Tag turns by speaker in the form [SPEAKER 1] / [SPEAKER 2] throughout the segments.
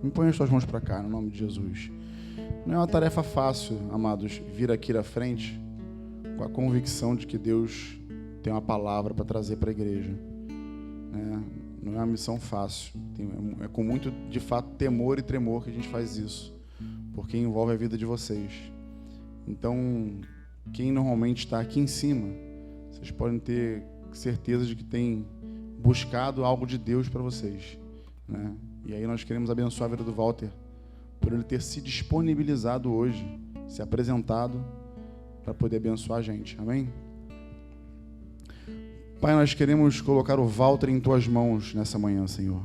[SPEAKER 1] Me põe as tuas mãos para cá, no nome de Jesus. Não é uma tarefa fácil, amados, vir aqui à frente com a convicção de que Deus tem uma palavra para trazer para a igreja. Não é uma missão fácil. É com muito, de fato, temor e tremor que a gente faz isso, porque envolve a vida de vocês. Então, quem normalmente está aqui em cima, vocês podem ter certeza de que tem buscado algo de Deus para vocês, né? E aí nós queremos abençoar a vida do Walter por ele ter se disponibilizado hoje, se apresentado para poder abençoar a gente. Amém? Pai, nós queremos colocar o Walter em Tuas mãos nessa manhã, Senhor.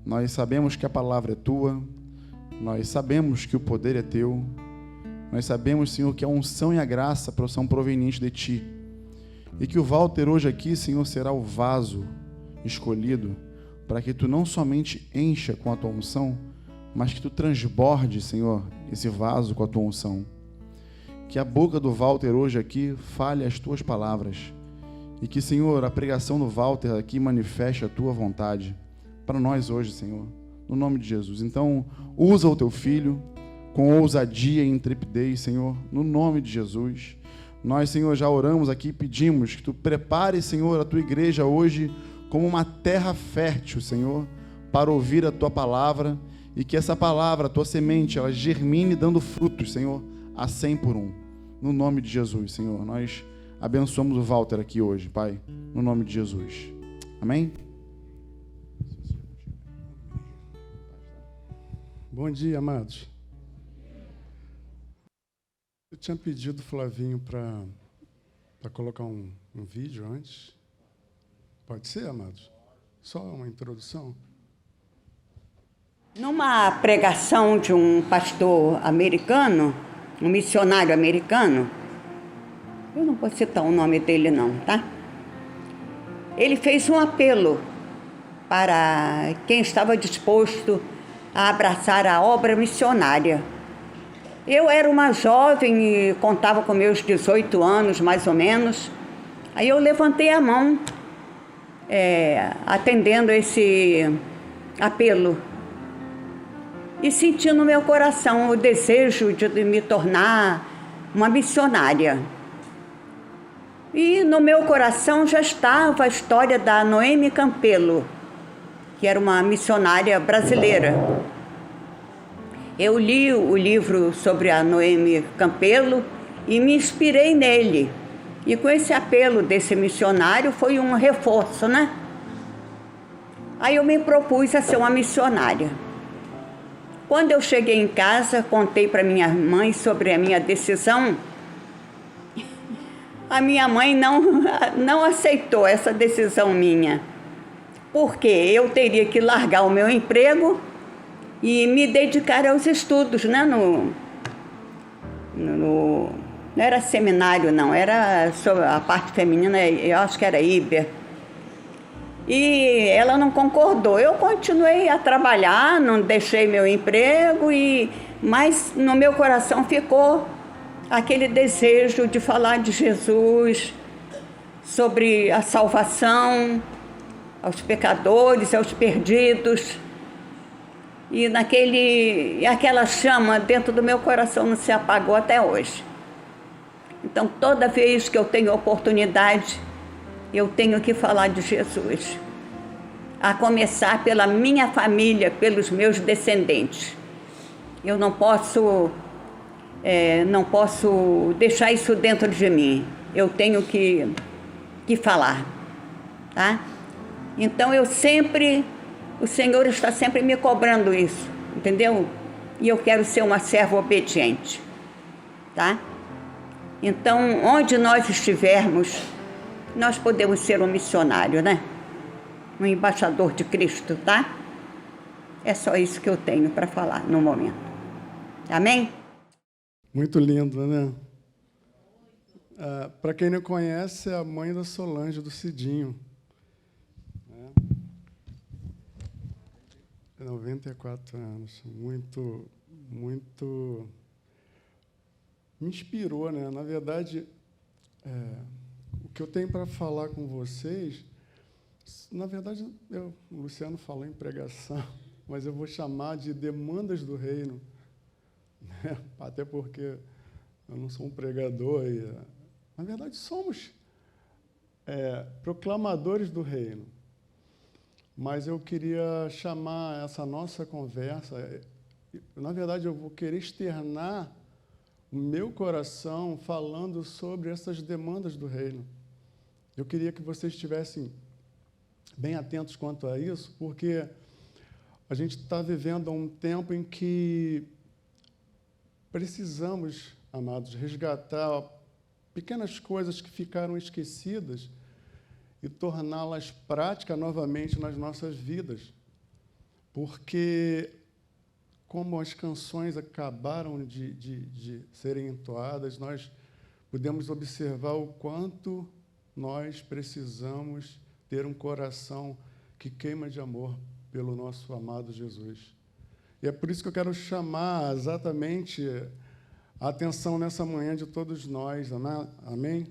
[SPEAKER 1] Nós sabemos que a palavra é Tua, nós sabemos que o poder é Teu, nós sabemos, Senhor, que a unção e a graça são provenientes de Ti, e que o Walter hoje aqui, Senhor, será o vaso escolhido para que Tu não somente encha com a Tua unção, mas que Tu transborde, Senhor, esse vaso com a Tua unção. Que a boca do Walter hoje aqui fale as Tuas palavras, e que, Senhor, a pregação do Walter aqui manifeste a Tua vontade para nós hoje, Senhor, no nome de Jesus. Então, usa o Teu Filho com ousadia e intrepidez, Senhor, no nome de Jesus. Nós, Senhor, já oramos aqui e pedimos que Tu prepare, Senhor, a Tua igreja hoje como uma terra fértil, Senhor, para ouvir a Tua palavra, e que essa palavra, a Tua semente, ela germine dando frutos, Senhor, a 100 por 1. No nome de Jesus, Senhor, nós abençoamos o Walter aqui hoje, Pai, no nome de Jesus. Amém?
[SPEAKER 2] Bom dia, amados. Eu tinha pedido, Flavinho, para colocar um vídeo antes. Pode ser, amados? Só uma introdução.
[SPEAKER 3] Numa pregação de um pastor americano, um missionário americano, eu não vou citar o nome dele não, tá? Ele fez um apelo para quem estava disposto a abraçar a obra missionária. Eu era uma jovem e contava com meus 18 anos, mais ou menos. Aí eu levantei a mão, atendendo esse apelo. E senti no meu coração o desejo de me tornar uma missionária. E no meu coração já estava a história da Noemi Campelo, que era uma missionária brasileira. Eu li o livro sobre a Noemi Campelo e me inspirei nele. E com esse apelo desse missionário foi um reforço, né? Aí eu me propus a ser uma missionária. Quando eu cheguei em casa, contei para minha mãe sobre a minha decisão. A minha mãe não aceitou essa decisão minha, porque eu teria que largar o meu emprego e me dedicar aos estudos, né? Não era seminário, não, era sobre a parte feminina, eu acho que era Iber. E ela não concordou. Eu continuei a trabalhar, não deixei meu emprego, mas no meu coração ficou aquele desejo de falar de Jesus, sobre a salvação aos pecadores, aos perdidos. E aquela chama dentro do meu coração não se apagou até hoje. Então, toda vez que eu tenho oportunidade, eu tenho que falar de Jesus, a começar pela minha família, pelos meus descendentes. Eu não posso deixar isso dentro de mim. Eu tenho que falar, tá? Então o Senhor está sempre me cobrando isso, entendeu? E eu quero ser uma serva obediente, tá? Então, onde nós estivermos, nós podemos ser um missionário, né? Um embaixador de Cristo, tá? É só isso que eu tenho para falar no momento. Amém?
[SPEAKER 2] Muito lindo, né? Para quem não conhece, é a mãe da Solange, do Cidinho. 94 anos. Muito me inspirou, né? Na verdade, o que eu tenho para falar com vocês, na verdade, o Luciano falou em pregação. mas eu vou chamar de demandas do reino, né? Até porque eu não sou um pregador, na verdade somos proclamadores do reino. Mas eu queria chamar essa nossa conversa, na verdade eu vou querer externar o meu coração falando sobre essas demandas do reino. Eu queria que vocês estivessem bem atentos quanto a isso, porque a gente está vivendo um tempo em que precisamos, amados, resgatar pequenas coisas que ficaram esquecidas e torná-las práticas novamente nas nossas vidas. Porque, como as canções acabaram de serem entoadas, nós podemos observar o quanto nós precisamos ter um coração que queima de amor pelo nosso amado Jesus. E é por isso que eu quero chamar exatamente a atenção nessa manhã de todos nós, amém?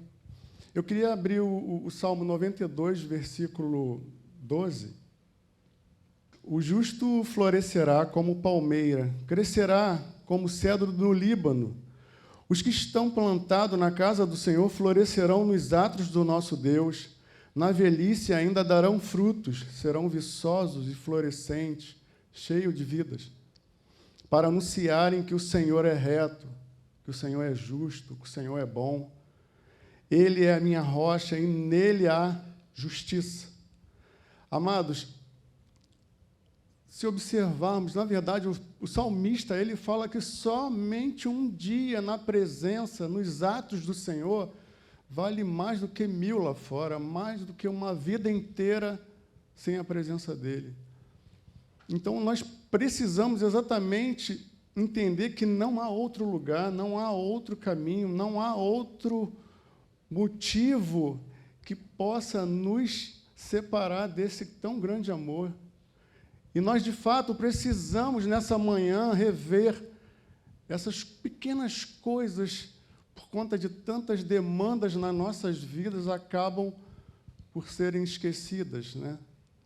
[SPEAKER 2] Eu queria abrir o Salmo 92, versículo 12. O justo florescerá como palmeira, crescerá como cedro do Líbano. Os que estão plantados na casa do Senhor florescerão nos atos do nosso Deus. Na velhice ainda darão frutos, serão viçosos e florescentes, cheios de vidas, para anunciarem que o Senhor é reto, que o Senhor é justo, que o Senhor é bom. Ele é a minha rocha e nele há justiça. Amados, se observarmos, na verdade, o salmista, ele fala que somente um dia na presença, nos atos do Senhor, vale mais do que 1000 lá fora, mais do que uma vida inteira sem a presença dele. Então, nós precisamos exatamente entender que não há outro lugar, não há outro caminho, não há outro motivo que possa nos separar desse tão grande amor. E nós, de fato, precisamos, nessa manhã, rever essas pequenas coisas, por conta de tantas demandas nas nossas vidas, acabam por serem esquecidas, né?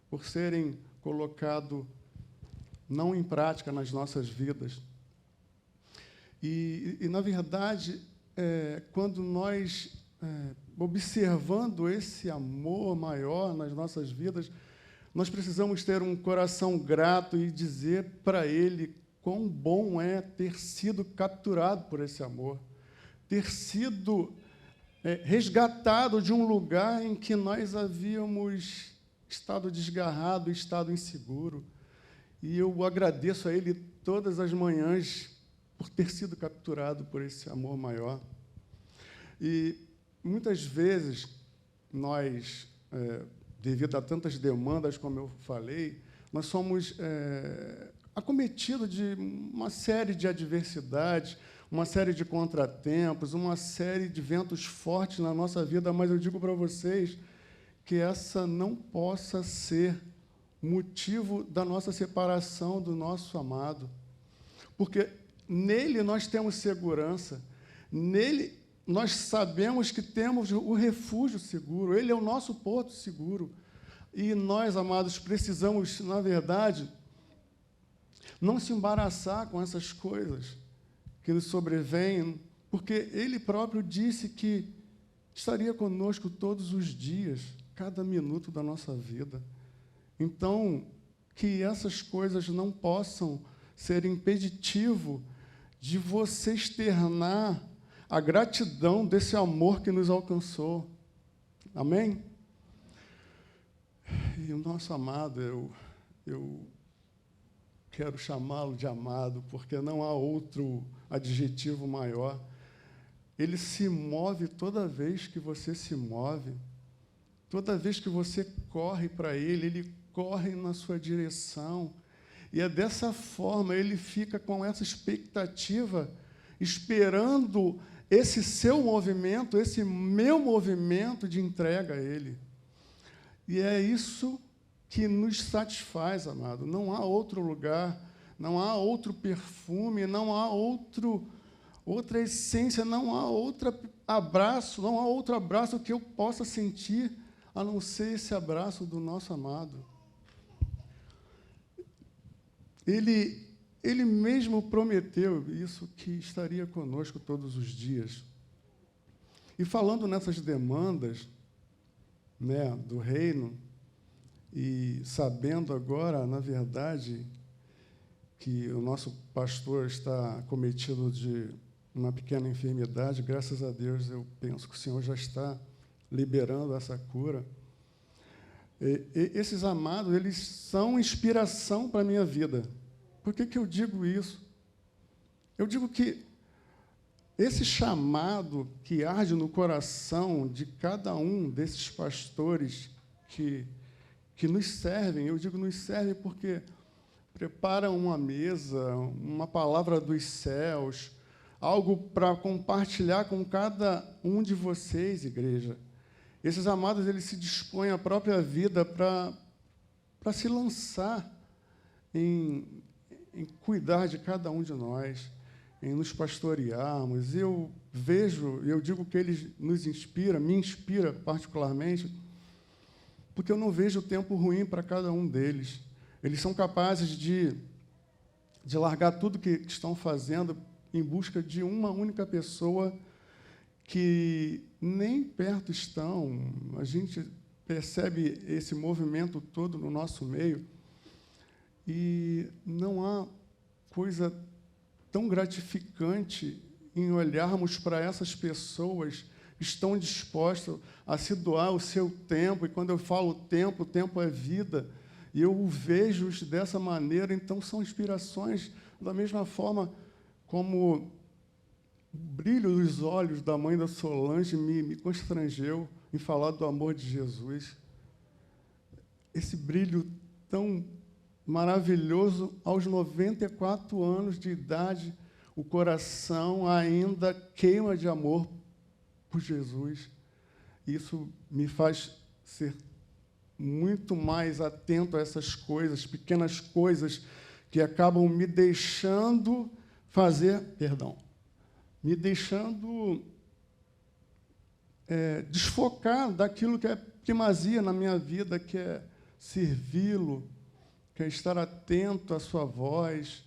[SPEAKER 2] Por serem colocadas não em prática nas nossas vidas. E na verdade, quando nós, observando esse amor maior nas nossas vidas, nós precisamos ter um coração grato e dizer para Ele quão bom é ter sido capturado por esse amor, ter sido resgatado de um lugar em que nós havíamos estado desgarrado, estado inseguro. E eu agradeço a Ele todas as manhãs por ter sido capturado por esse amor maior. E muitas vezes nós, devido a tantas demandas, como eu falei, nós somos acometidos de uma série de adversidades, uma série de contratempos, uma série de ventos fortes na nossa vida, mas eu digo para vocês que essa não possa ser motivo da nossa separação do nosso amado, porque nele nós temos segurança, nele nós sabemos que temos o refúgio seguro, ele é o nosso porto seguro. E nós, amados, precisamos, na verdade, não se embaraçar com essas coisas que nos sobrevêm, porque ele próprio disse que estaria conosco todos os dias, cada minuto da nossa vida. Então, que essas coisas não possam ser impeditivo de você externar a gratidão desse amor que nos alcançou. Amém? E o nosso amado, eu quero chamá-lo de amado, porque não há outro adjetivo maior. Ele se move toda vez que você se move, toda vez que você corre para ele corre na sua direção. E é dessa forma, ele fica com essa expectativa, esperando esse seu movimento, esse meu movimento de entrega a ele. E é isso que nos satisfaz, amado. Não há outro lugar, não há outro perfume, não há outra essência, não há outro abraço que eu possa sentir, a não ser esse abraço do nosso amado. Ele mesmo prometeu isso, que estaria conosco todos os dias. E falando nessas demandas, né, do reino, e sabendo agora, na verdade, que o nosso pastor está cometido de uma pequena enfermidade, graças a Deus, eu penso que o Senhor já está liberando essa cura. Esses amados, eles são inspiração para a minha vida. Por que eu digo isso? Eu digo que esse chamado que arde no coração de cada um desses pastores que nos servem, eu digo nos servem porque preparam uma mesa, uma palavra dos céus, algo para compartilhar com cada um de vocês, igreja. Esses amados, eles se dispõem a própria vida para se lançar em cuidar de cada um de nós, em nos pastorearmos. Eu vejo, eu digo que eles nos inspiram, me inspira particularmente, porque eu não vejo tempo ruim para cada um deles. Eles são capazes de largar tudo que estão fazendo em busca de uma única pessoa que nem perto estão. A gente percebe esse movimento todo no nosso meio e não há coisa tão gratificante em olharmos para essas pessoas que estão dispostas a se doar o seu tempo. E quando eu falo tempo, o tempo é vida. E eu vejo-os dessa maneira, então são inspirações da mesma forma como o brilho dos olhos da mãe da Solange me constrangeu em falar do amor de Jesus. Esse brilho tão maravilhoso, aos 94 anos de idade, o coração ainda queima de amor por Jesus. Isso me faz ser muito mais atento a essas coisas, pequenas coisas que acabam me deixando me deixando desfocar daquilo que é primazia na minha vida, que é servi-lo, que é estar atento à sua voz,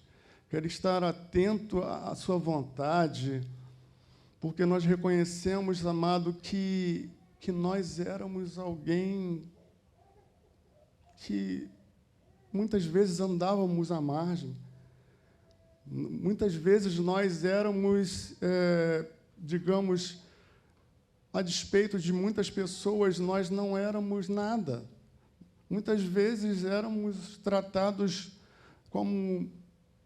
[SPEAKER 2] quer estar atento à sua vontade, porque nós reconhecemos, amado, que nós éramos alguém que muitas vezes andávamos à margem. Muitas vezes nós éramos, digamos, a despeito de muitas pessoas, nós não éramos nada. Muitas vezes éramos tratados como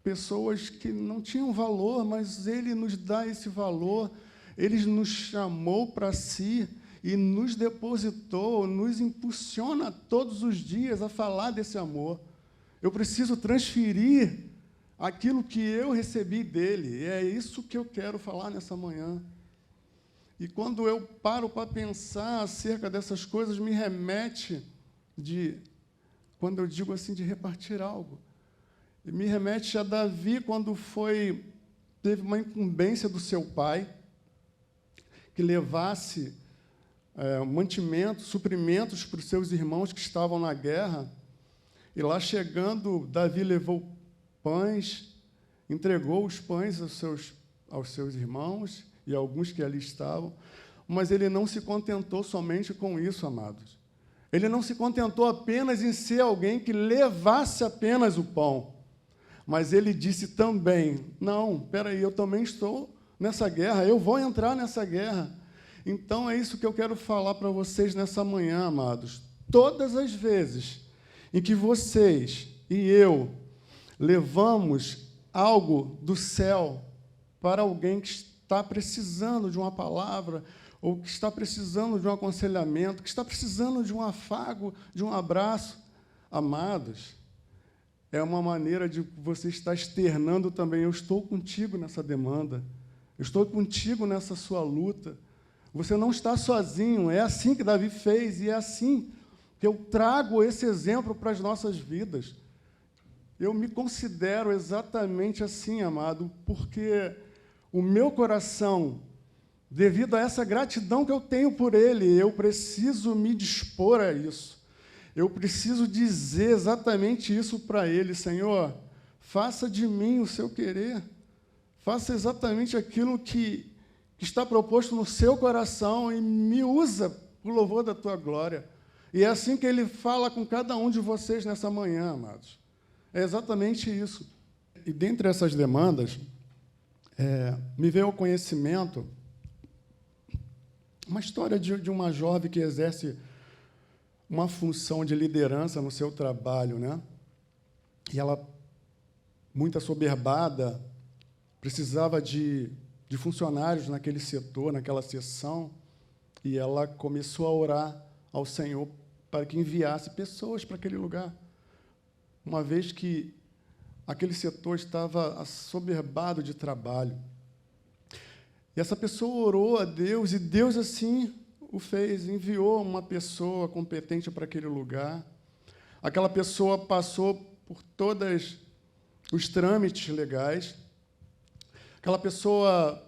[SPEAKER 2] pessoas que não tinham valor, mas Ele nos dá esse valor, Ele nos chamou para si e nos depositou, nos impulsiona todos os dias a falar desse amor. Eu preciso transferir aquilo que eu recebi dele, e é isso que eu quero falar nessa manhã. E quando eu paro para pensar acerca dessas coisas, me remete quando eu digo assim, de repartir algo, me remete a Davi, quando teve uma incumbência do seu pai, que levasse mantimentos, suprimentos para os seus irmãos que estavam na guerra, e lá chegando, Davi levou pães, entregou os pães aos seus irmãos e alguns que ali estavam, mas ele não se contentou somente com isso, amados. Ele não se contentou apenas em ser alguém que levasse apenas o pão, mas ele disse também, não, espera aí, eu também estou nessa guerra, eu vou entrar nessa guerra. Então, é isso que eu quero falar para vocês nessa manhã, amados. Todas as vezes em que vocês e eu levamos algo do céu para alguém que está precisando de uma palavra, ou que está precisando de um aconselhamento, que está precisando de um afago, de um abraço, amados, é uma maneira de você estar externando também, eu estou contigo nessa demanda, eu estou contigo nessa sua luta, você não está sozinho, é assim que Davi fez, e é assim que eu trago esse exemplo para as nossas vidas. Eu me considero exatamente assim, amado, porque o meu coração, devido a essa gratidão que eu tenho por Ele, eu preciso me dispor a isso. Eu preciso dizer exatamente isso para Ele, Senhor, faça de mim o seu querer. Faça exatamente aquilo que está proposto no seu coração e me usa para o louvor da tua glória. E é assim que ele fala com cada um de vocês nessa manhã, amados. É exatamente isso. E dentre essas demandas, me veio ao conhecimento uma história de uma jovem que exerce uma função de liderança no seu trabalho, né? E ela, muito assoberbada, precisava de funcionários naquele setor, naquela seção, e ela começou a orar ao Senhor para que enviasse pessoas para aquele lugar, uma vez que aquele setor estava assoberbado de trabalho. E essa pessoa orou a Deus, e Deus assim o fez, enviou uma pessoa competente para aquele lugar. Aquela pessoa passou por todos os trâmites legais. Aquela pessoa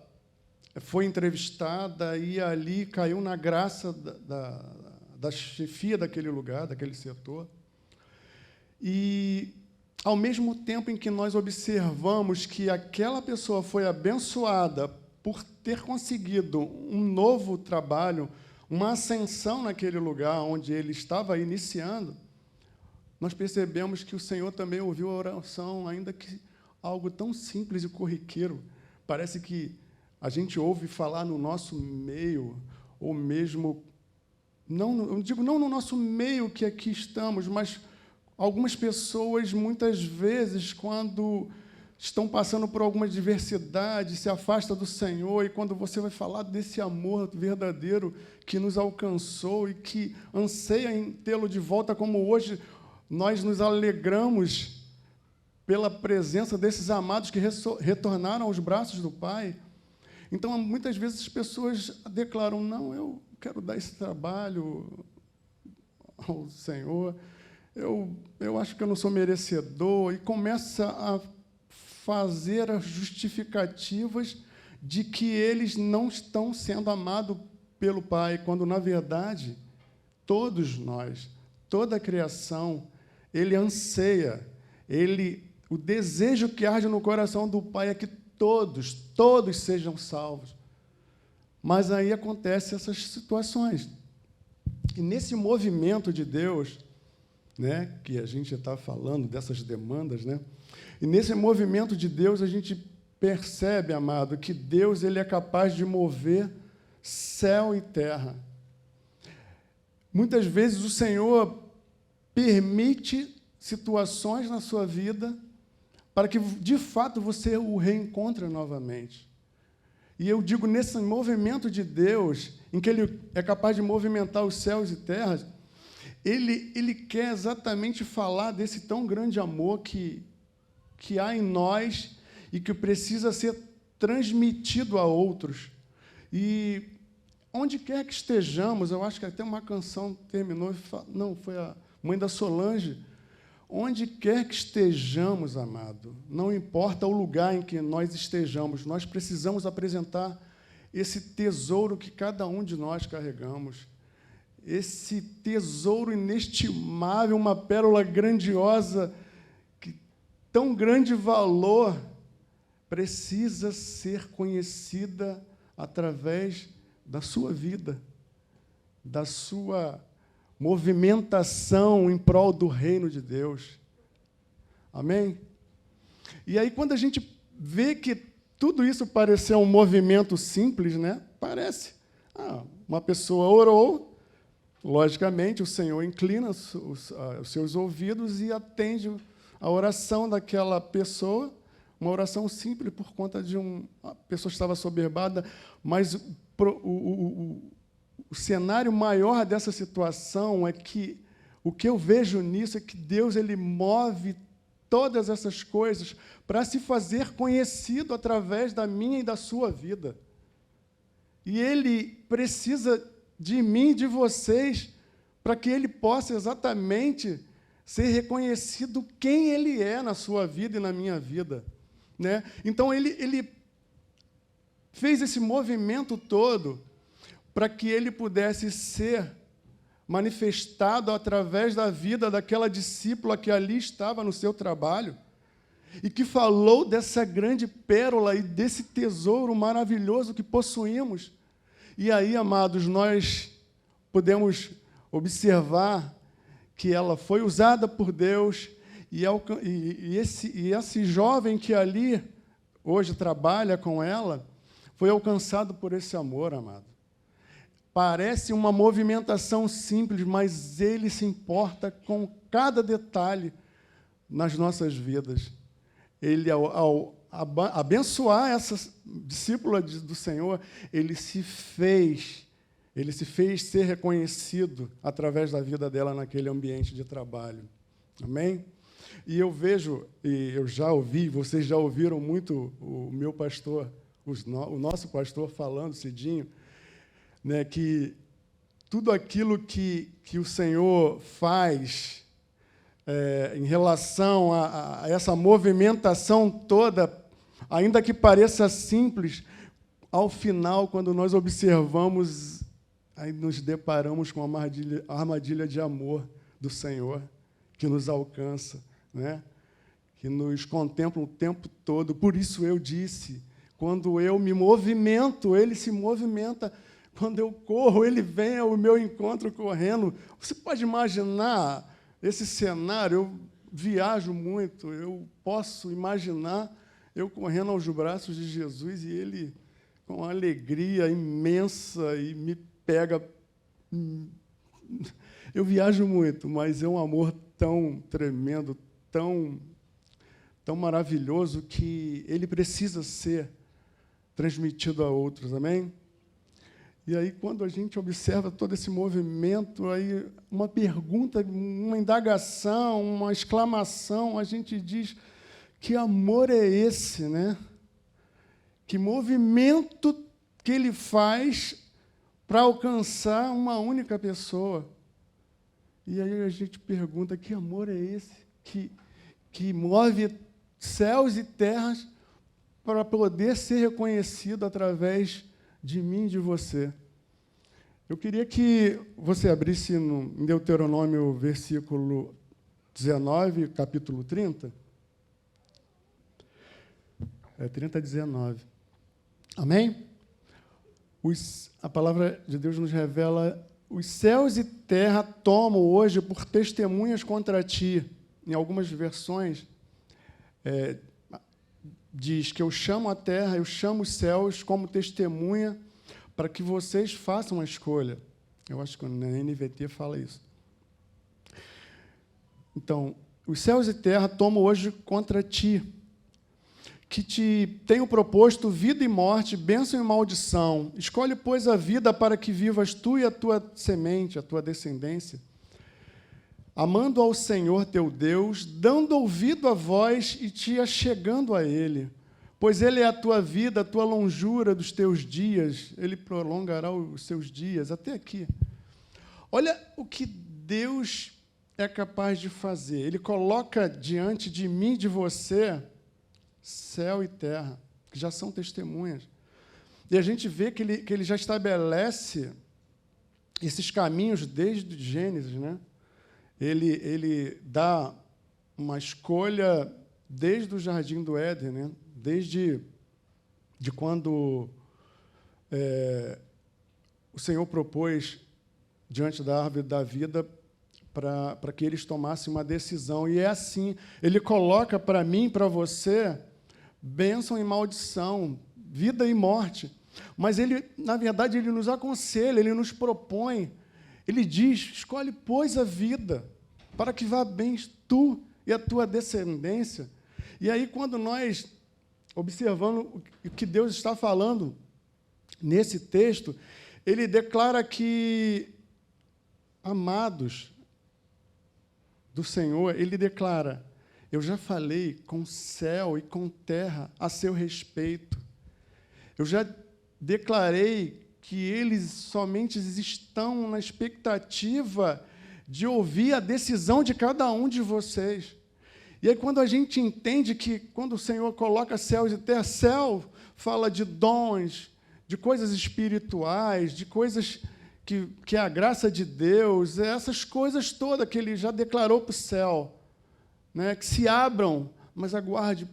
[SPEAKER 2] foi entrevistada e ali caiu na graça da chefia daquele lugar, daquele setor. E, ao mesmo tempo em que nós observamos que aquela pessoa foi abençoada por ter conseguido um novo trabalho, uma ascensão naquele lugar onde ele estava iniciando, nós percebemos que o Senhor também ouviu a oração, ainda que algo tão simples e corriqueiro. Parece que a gente ouve falar no nosso meio, ou mesmo, não, eu digo não no nosso meio que aqui estamos, mas algumas pessoas, muitas vezes, quando estão passando por alguma adversidade, se afastam do Senhor, e quando você vai falar desse amor verdadeiro que nos alcançou e que anseia em tê-lo de volta, como hoje nós nos alegramos pela presença desses amados que retornaram aos braços do Pai. Então, muitas vezes as pessoas declaram, não, eu quero dar esse trabalho ao Senhor, eu acho que eu não sou merecedor, e começa a fazer as justificativas de que eles não estão sendo amados pelo Pai, quando, na verdade, todos nós, toda a criação, ele anseia, o desejo que arde no coração do Pai é que todos sejam salvos. Mas aí acontecem essas situações. E nesse movimento de Deus, né, que a gente está falando dessas demandas, né? E nesse movimento de Deus a gente percebe, amado, que Deus ele é capaz de mover céu e terra. Muitas vezes o Senhor permite situações na sua vida para que, de fato, você o reencontre novamente. E eu digo, nesse movimento de Deus, em que Ele é capaz de movimentar os céus e terras, Ele quer exatamente falar desse tão grande amor que há em nós e que precisa ser transmitido a outros. E onde quer que estejamos, eu acho que até uma canção terminou, não, foi a mãe da Solange, onde quer que estejamos, amado, não importa o lugar em que nós estejamos, nós precisamos apresentar esse tesouro que cada um de nós carregamos, esse tesouro inestimável, uma pérola grandiosa, que tão grande valor, precisa ser conhecida através da sua vida, da sua movimentação em prol do reino de Deus. Amém? E aí, quando a gente vê que tudo isso pareceu um movimento simples, né? Parece. Uma pessoa orou, logicamente, o Senhor inclina os seus ouvidos e atende a oração daquela pessoa, uma oração simples por conta de a pessoa estava assoberbada, mas o cenário maior dessa situação é que o que eu vejo nisso é que Deus ele move todas essas coisas para se fazer conhecido através da minha e da sua vida. E Ele precisa de mim e de vocês para que Ele possa exatamente ser reconhecido quem Ele é na sua vida e na minha vida, né? Então, Ele fez esse movimento todo para que Ele pudesse ser manifestado através da vida daquela discípula que ali estava no seu trabalho. e que falou dessa grande pérola e desse tesouro maravilhoso que possuímos. E aí, amados, nós podemos observar que ela foi usada por Deus e esse jovem que ali hoje trabalha com ela foi alcançado por esse amor, amado. Parece uma movimentação simples, mas ele se importa com cada detalhe nas nossas vidas. Ele, ao abençoar essa discípula do Senhor, ele se fez ser reconhecido através da vida dela naquele ambiente de trabalho. Amém? E eu vejo, e eu já ouvi, vocês já ouviram muito o meu pastor, o nosso pastor falando, Cidinho, né, que tudo aquilo que o Senhor faz em relação a essa movimentação toda, ainda que pareça simples, ao final, quando nós observamos, aí nos deparamos com a armadilha de amor do Senhor, que nos alcança, né? Que nos contempla o tempo todo. Por isso eu disse, quando eu me movimento, ele se movimenta. Quando eu corro, ele vem ao meu encontro correndo. Você pode imaginar esse cenário? Eu viajo muito, eu posso imaginar eu correndo aos braços de Jesus e ele com uma alegria imensa e me pega. Eu viajo muito, mas é um amor tão tremendo, tão maravilhoso, que ele precisa ser transmitido a outros, amém? E aí, quando a gente observa todo esse movimento, aí uma pergunta, uma indagação, uma exclamação, a gente diz: que amor é esse, né? Que movimento que ele faz para alcançar uma única pessoa? E aí a gente pergunta: que amor é esse que move céus e terras para poder ser reconhecido através de mim e de você? Eu queria que você abrisse em Deuteronômio, versículo 19, capítulo 30. 30, 19. Amém? A palavra de Deus nos revela: os céus e terra tomam hoje por testemunhas contra ti. Em algumas versões, diz que eu chamo a terra, eu chamo os céus como testemunha para que vocês façam a escolha. Eu acho que na NVT fala isso. Então, os céus e terra tomam hoje contra ti, que te tenho proposto vida e morte, bênção e maldição. Escolhe, pois, a vida para que vivas tu e a tua semente, a tua descendência, amando ao Senhor teu Deus, dando ouvido à voz e te achegando a Ele. Pois Ele é a tua vida, a tua longura dos teus dias, Ele prolongará os seus dias até aqui. Olha o que Deus é capaz de fazer. Ele coloca diante de mim e de você céu e terra, que já são testemunhas. E a gente vê que ele já estabelece esses caminhos desde Gênesis, né? Ele dá uma escolha desde o Jardim do Éden, né? Desde quando o Senhor propôs diante da árvore da vida para que eles tomassem uma decisão. E é assim, ele coloca para mim e para você bênção e maldição, vida e morte. Mas ele, na verdade, ele nos aconselha, ele nos propõe. Ele diz: escolhe, pois, a vida, para que vá bem tu e a tua descendência. E aí, quando nós observamos o que Deus está falando nesse texto, ele declara que, amados do Senhor, ele declara: eu já falei com céu e com terra a seu respeito. Eu já declarei que eles somente estão na expectativa de ouvir a decisão de cada um de vocês. E aí, quando a gente entende que, quando o Senhor coloca céus e terra, céu fala de dons, de coisas espirituais, de coisas que é a graça de Deus, essas coisas todas que Ele já declarou para o céu, né, que se abram mas aguarde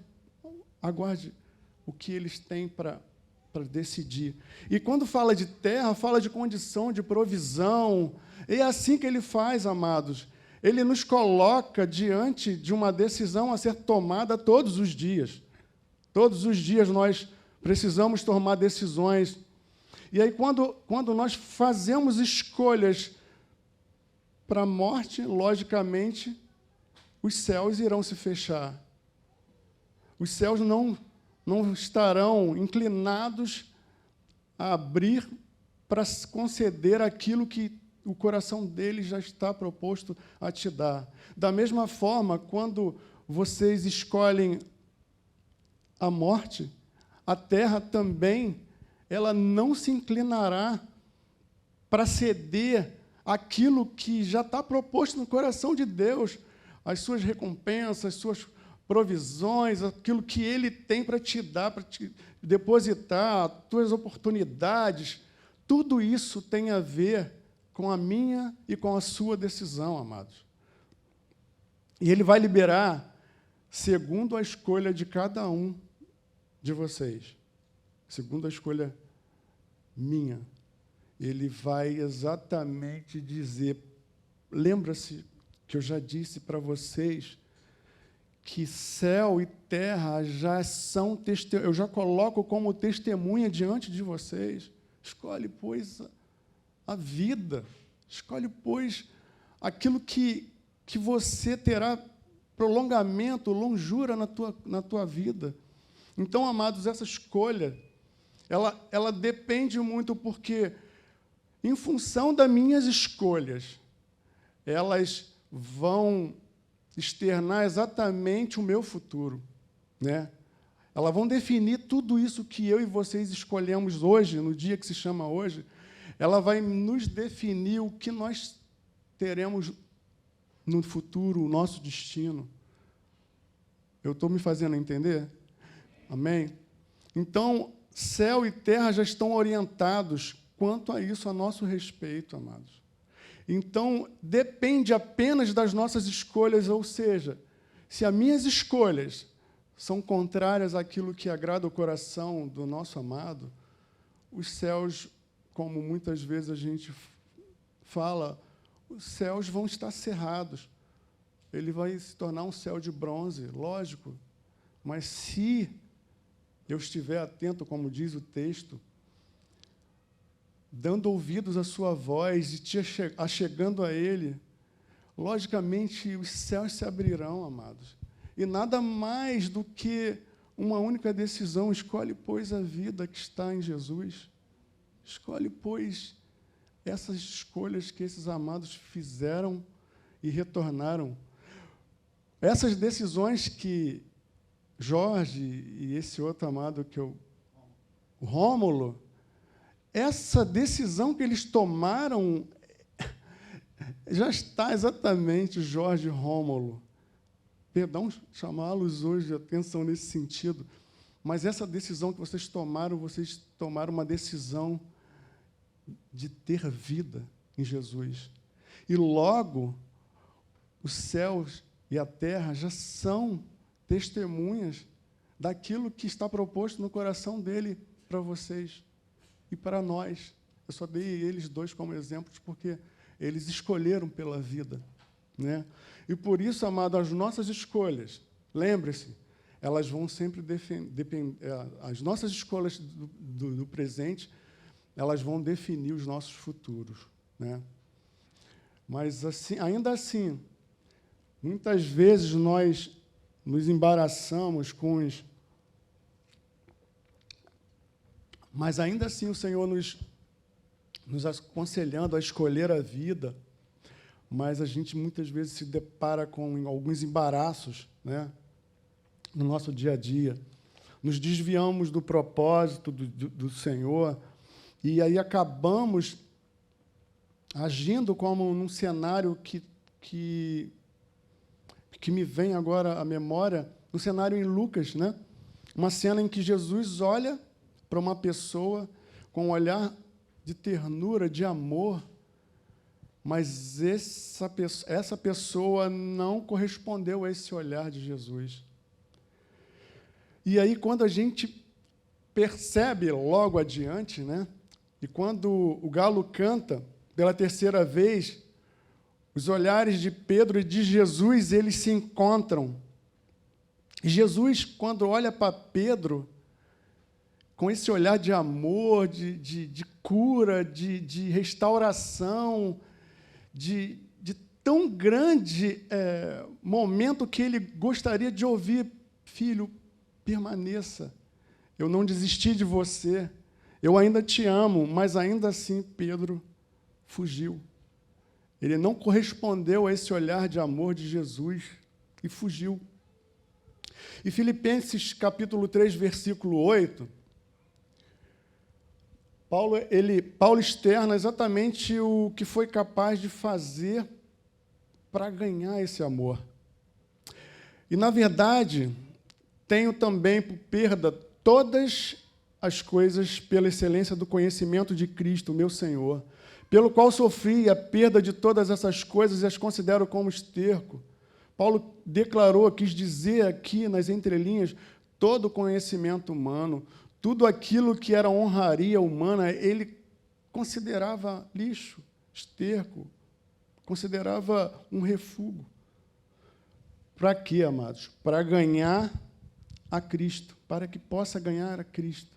[SPEAKER 2] o que eles têm para decidir. E quando fala de terra, fala de condição, de provisão. E é assim que ele faz, amados. Ele nos coloca diante de uma decisão a ser tomada todos os dias. Todos os dias nós precisamos tomar decisões. E aí, quando nós fazemos escolhas para a morte, logicamente, os céus irão se fechar. Os céus não estarão inclinados a abrir para conceder aquilo que o coração deles já está proposto a te dar. Da mesma forma, quando vocês escolhem a morte, a terra também, ela não se inclinará para ceder aquilo que já está proposto no coração de Deus, as suas recompensas, as suas provisões, aquilo que Ele tem para te dar, para te depositar, as tuas oportunidades. Tudo isso tem a ver com a minha e com a sua decisão, amados. E Ele vai liberar segundo a escolha de cada um de vocês, segundo a escolha minha. Ele vai exatamente dizer, lembra-se que eu já disse para vocês que céu e terra já são eu já coloco como testemunha diante de vocês. Escolhe, pois, a vida. Escolhe, pois, aquilo que você terá prolongamento, longura na tua vida. Então, amados, essa escolha, ela depende muito, porque, em função das minhas escolhas, elas vão externar exatamente o meu futuro, né? Elas vão definir tudo isso que eu e vocês escolhemos hoje, no dia que se chama hoje. Ela vai nos definir o que nós teremos no futuro, o nosso destino. Eu estou me fazendo entender? Amém? Então, céu e terra já estão orientados quanto a isso, a nosso respeito, amados. Então, depende apenas das nossas escolhas, ou seja, se as minhas escolhas são contrárias àquilo que agrada o coração do nosso amado, os céus, como muitas vezes a gente fala, os céus vão estar cerrados. Ele vai se tornar um céu de bronze, lógico. Mas se eu estiver atento, como diz o texto, dando ouvidos à sua voz e te achegando a Ele, logicamente os céus se abrirão, amados. E nada mais do que uma única decisão: escolhe, pois, a vida que está em Jesus. Escolhe, pois, essas escolhas que esses amados fizeram e retornaram. Essas decisões que Jorge e esse outro amado, o Rômulo, essa decisão que eles tomaram já está exatamente, Jorge e Rômulo. Perdão chamá-los hoje de atenção nesse sentido, mas essa decisão que vocês tomaram uma decisão de ter vida em Jesus. E logo, os céus e a terra já são testemunhas daquilo que está proposto no coração dele para vocês e para nós. Eu só dei eles dois como exemplos porque eles escolheram pela vida, né? E por isso, amado, as nossas escolhas, lembre-se, elas vão sempre depender. As nossas escolhas do presente, elas vão definir os nossos futuros, né? Mas assim, ainda assim, muitas vezes nós nos embaraçamos com os... Mas ainda assim o Senhor nos aconselhando a escolher a vida, mas a gente muitas vezes se depara com alguns embaraços, né, no nosso dia a dia. Nos desviamos do propósito do Senhor e aí acabamos agindo como num cenário que me vem agora à memória, um cenário em Lucas, né? Uma cena em que Jesus olha para uma pessoa com um olhar de ternura, de amor, mas essa pessoa não correspondeu a esse olhar de Jesus. E aí, quando a gente percebe logo adiante, né? E quando o galo canta pela terceira vez, os olhares de Pedro e de Jesus, eles se encontram. E Jesus, quando olha para Pedro, com esse olhar de amor, de cura, de restauração, de tão grande momento que ele gostaria de ouvir: filho, permaneça, eu não desisti de você, eu ainda te amo, mas ainda assim Pedro fugiu. Ele não correspondeu a esse olhar de amor de Jesus e fugiu. E Filipenses capítulo 3, versículo 8, Paulo externa exatamente o que foi capaz de fazer para ganhar esse amor. E, na verdade, tenho também por perda todas as coisas pela excelência do conhecimento de Cristo, meu Senhor, pelo qual sofri a perda de todas essas coisas e as considero como esterco. Paulo declarou, quis dizer aqui nas entrelinhas, todo o conhecimento humano, tudo aquilo que era honraria humana, ele considerava lixo, esterco, considerava um refúgio. Para quê, amados? Para ganhar a Cristo, para que possa ganhar a Cristo.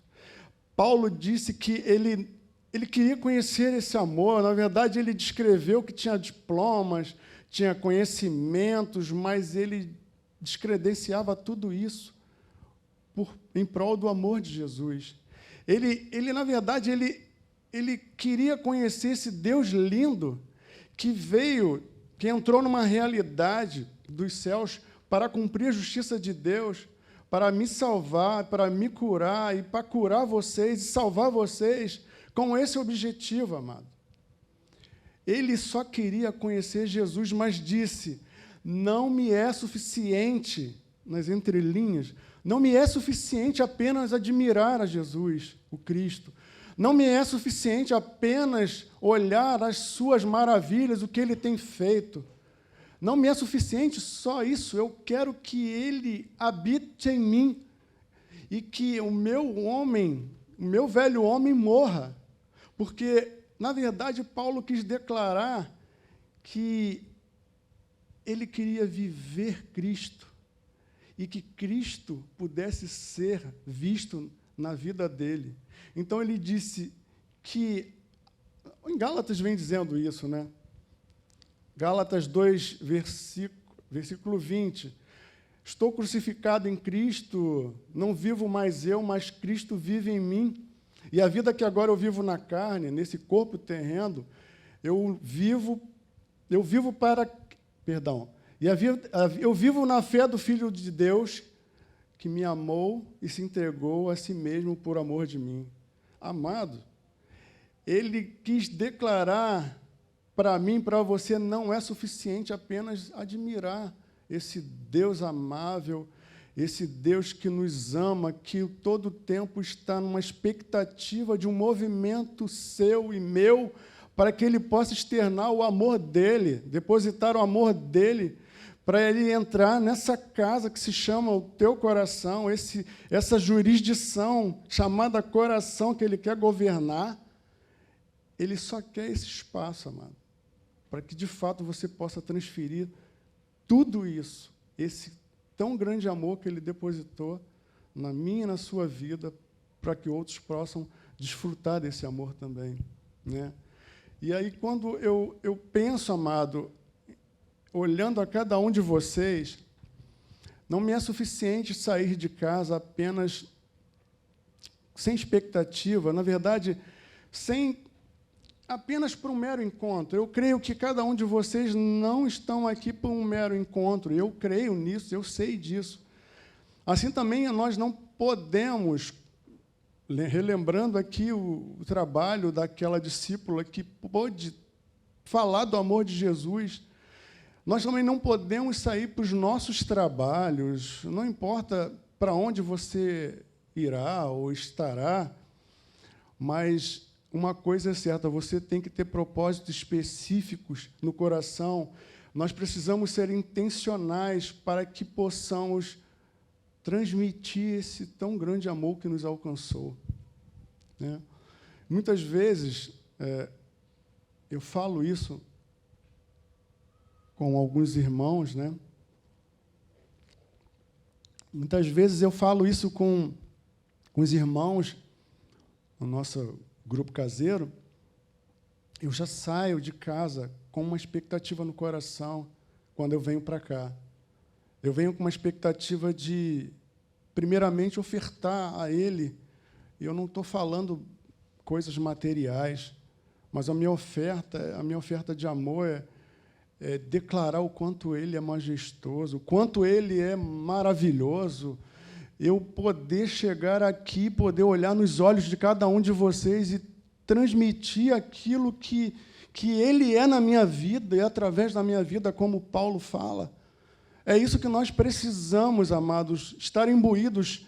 [SPEAKER 2] Paulo disse que ele queria conhecer esse amor. Na verdade, ele descreveu que tinha diplomas, tinha conhecimentos, mas ele descredenciava tudo isso em prol do amor de Jesus. Ele na verdade, ele queria conhecer esse Deus lindo que veio, que entrou numa realidade dos céus para cumprir a justiça de Deus, para me salvar, para me curar e para curar vocês e salvar vocês, com esse objetivo, amado. Ele só queria conhecer Jesus, mas disse: não me é suficiente, nas entrelinhas, não me é suficiente apenas admirar a Jesus, o Cristo. Não me é suficiente apenas olhar as suas maravilhas, o que ele tem feito. Não me é suficiente só isso, eu quero que ele habite em mim e que o meu velho homem morra. Porque, na verdade, Paulo quis declarar que ele queria viver Cristo e que Cristo pudesse ser visto na vida dele. Então, ele disse que... Em Gálatas vem dizendo isso, né? Gálatas 2, versículo 20. Estou crucificado em Cristo, não vivo mais eu, mas Cristo vive em mim. E a vida que agora eu vivo na carne, nesse corpo terreno, eu vivo na fé do Filho de Deus, que me amou e se entregou a si mesmo por amor de mim. Amado, ele quis declarar para mim, para você, não é suficiente apenas admirar esse Deus amável, esse Deus que nos ama, que todo o tempo está numa expectativa de um movimento seu e meu, para que ele possa externar o amor dele, depositar o amor dele, para ele entrar nessa casa que se chama o teu coração, essa jurisdição chamada coração que ele quer governar. Ele só quer esse espaço, amado, para que, de fato, você possa transferir tudo isso, esse tão grande amor que ele depositou na minha e na sua vida, para que outros possam desfrutar desse amor também, né? E aí, quando eu penso, amado, olhando a cada um de vocês, não me é suficiente sair de casa apenas sem expectativa, na verdade, apenas por um mero encontro. Eu creio que cada um de vocês não estão aqui por um mero encontro. Eu creio nisso, eu sei disso. Assim também nós não podemos, relembrando aqui o trabalho daquela discípula que pôde falar do amor de Jesus, nós também não podemos sair para os nossos trabalhos, não importa para onde você irá ou estará, mas uma coisa é certa, você tem que ter propósitos específicos no coração. Nós precisamos ser intencionais para que possamos transmitir esse tão grande amor que nos alcançou, né? Muitas vezes, eu falo isso com alguns irmãos, né? Muitas vezes eu falo isso com os irmãos no nosso grupo caseiro. Eu já saio de casa com uma expectativa no coração quando eu venho para cá. Eu venho com uma expectativa de, primeiramente, ofertar a Ele. E eu não estou falando coisas materiais, mas a minha oferta de amor é declarar o quanto Ele é majestoso, o quanto Ele é maravilhoso. Eu poder chegar aqui, poder olhar nos olhos de cada um de vocês e transmitir aquilo que Ele é na minha vida e através da minha vida, como Paulo fala. É isso que nós precisamos, amados, estar imbuídos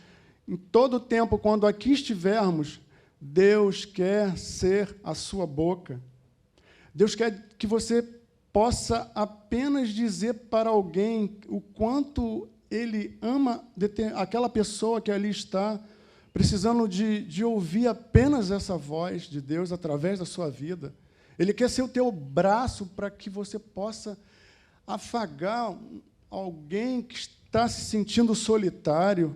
[SPEAKER 2] em todo o tempo, quando aqui estivermos. Deus quer ser a sua boca. Deus quer que você possa apenas dizer para alguém o quanto Ele ama aquela pessoa que ali está, precisando de ouvir apenas essa voz de Deus através da sua vida. Ele quer ser o teu braço para que você possa afagar alguém que está se sentindo solitário,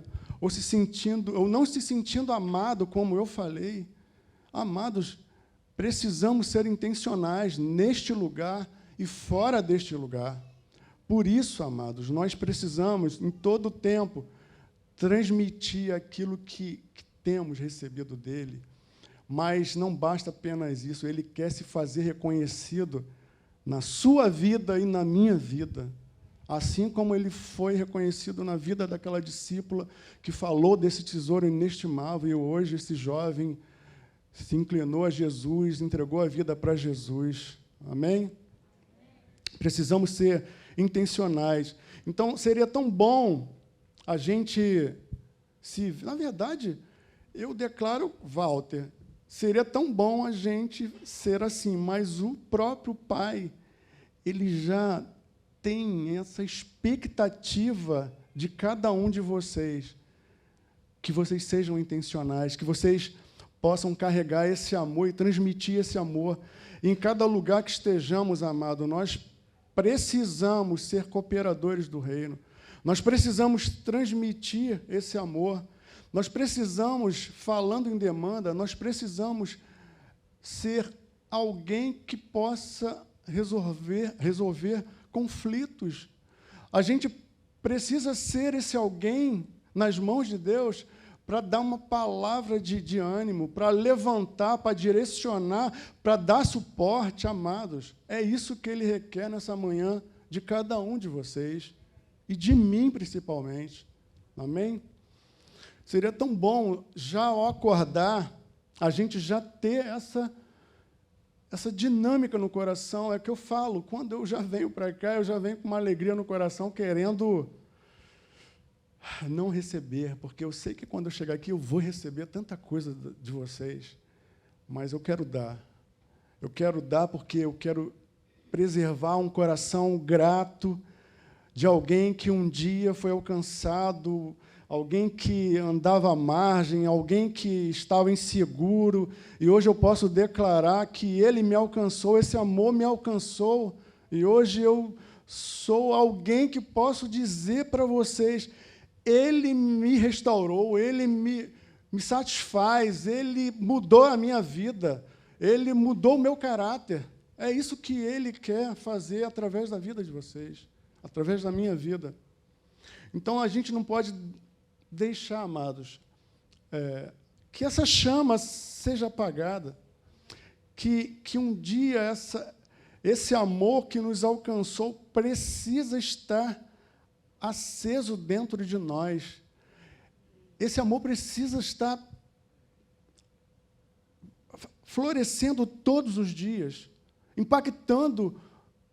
[SPEAKER 2] ou não se sentindo amado, como eu falei. Amados, precisamos ser intencionais neste lugar e fora deste lugar. Por isso, amados, nós precisamos, em todo o tempo, transmitir aquilo que temos recebido dele. Mas não basta apenas isso, ele quer se fazer reconhecido na sua vida e na minha vida. Assim como ele foi reconhecido na vida daquela discípula que falou desse tesouro inestimável, e hoje esse jovem se inclinou a Jesus, entregou a vida para Jesus. Amém? Precisamos ser intencionais. Então, seria tão bom a gente na verdade, eu declaro, Walter, seria tão bom a gente ser assim, mas o próprio Pai, ele já tem essa expectativa de cada um de vocês, que vocês sejam intencionais, que vocês possam carregar esse amor e transmitir esse amor. Em cada lugar que estejamos, amado, nós precisamos ser cooperadores do reino. Nós precisamos transmitir esse amor. Nós precisamos, falando em demanda, nós precisamos ser alguém que possa resolver conflitos. A gente precisa ser esse alguém nas mãos de Deus para dar uma palavra de ânimo, para levantar, para direcionar, para dar suporte, amados. É isso que Ele requer nessa manhã de cada um de vocês e de mim, principalmente. Amém? Seria tão bom, já ao acordar, a gente já ter essa dinâmica no coração. É que eu falo, quando eu já venho para cá, eu já venho com uma alegria no coração, querendo não receber, porque eu sei que quando eu chegar aqui eu vou receber tanta coisa de vocês, mas eu quero dar. Eu quero dar porque eu quero preservar um coração grato de alguém que um dia foi alcançado, alguém que andava à margem, alguém que estava inseguro, e hoje eu posso declarar que ele me alcançou, esse amor me alcançou, e hoje eu sou alguém que posso dizer para vocês, ele me restaurou, ele me satisfaz, ele mudou a minha vida, ele mudou o meu caráter. É isso que ele quer fazer através da vida de vocês, através da minha vida. Então, a gente não pode deixar, amados, que essa chama seja apagada, que um dia esse amor que nos alcançou precisa estar aceso dentro de nós. Esse amor precisa estar florescendo todos os dias, impactando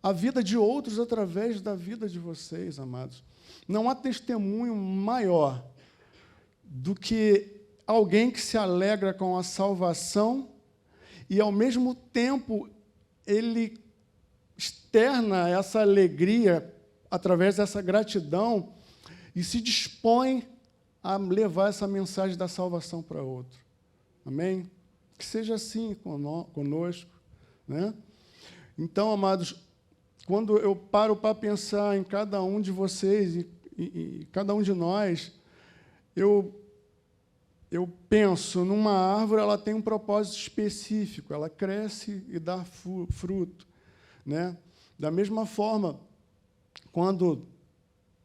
[SPEAKER 2] a vida de outros através da vida de vocês, amados. Não há testemunho maior do que alguém que se alegra com a salvação e, ao mesmo tempo, ele externa essa alegria através dessa gratidão e se dispõe a levar essa mensagem da salvação para outro. Amém? Que seja assim conosco, né? Então, amados, quando eu paro para pensar em cada um de vocês e cada um de nós, eu penso numa árvore, ela tem um propósito específico, ela cresce e dá fruto, né? Da mesma forma, quando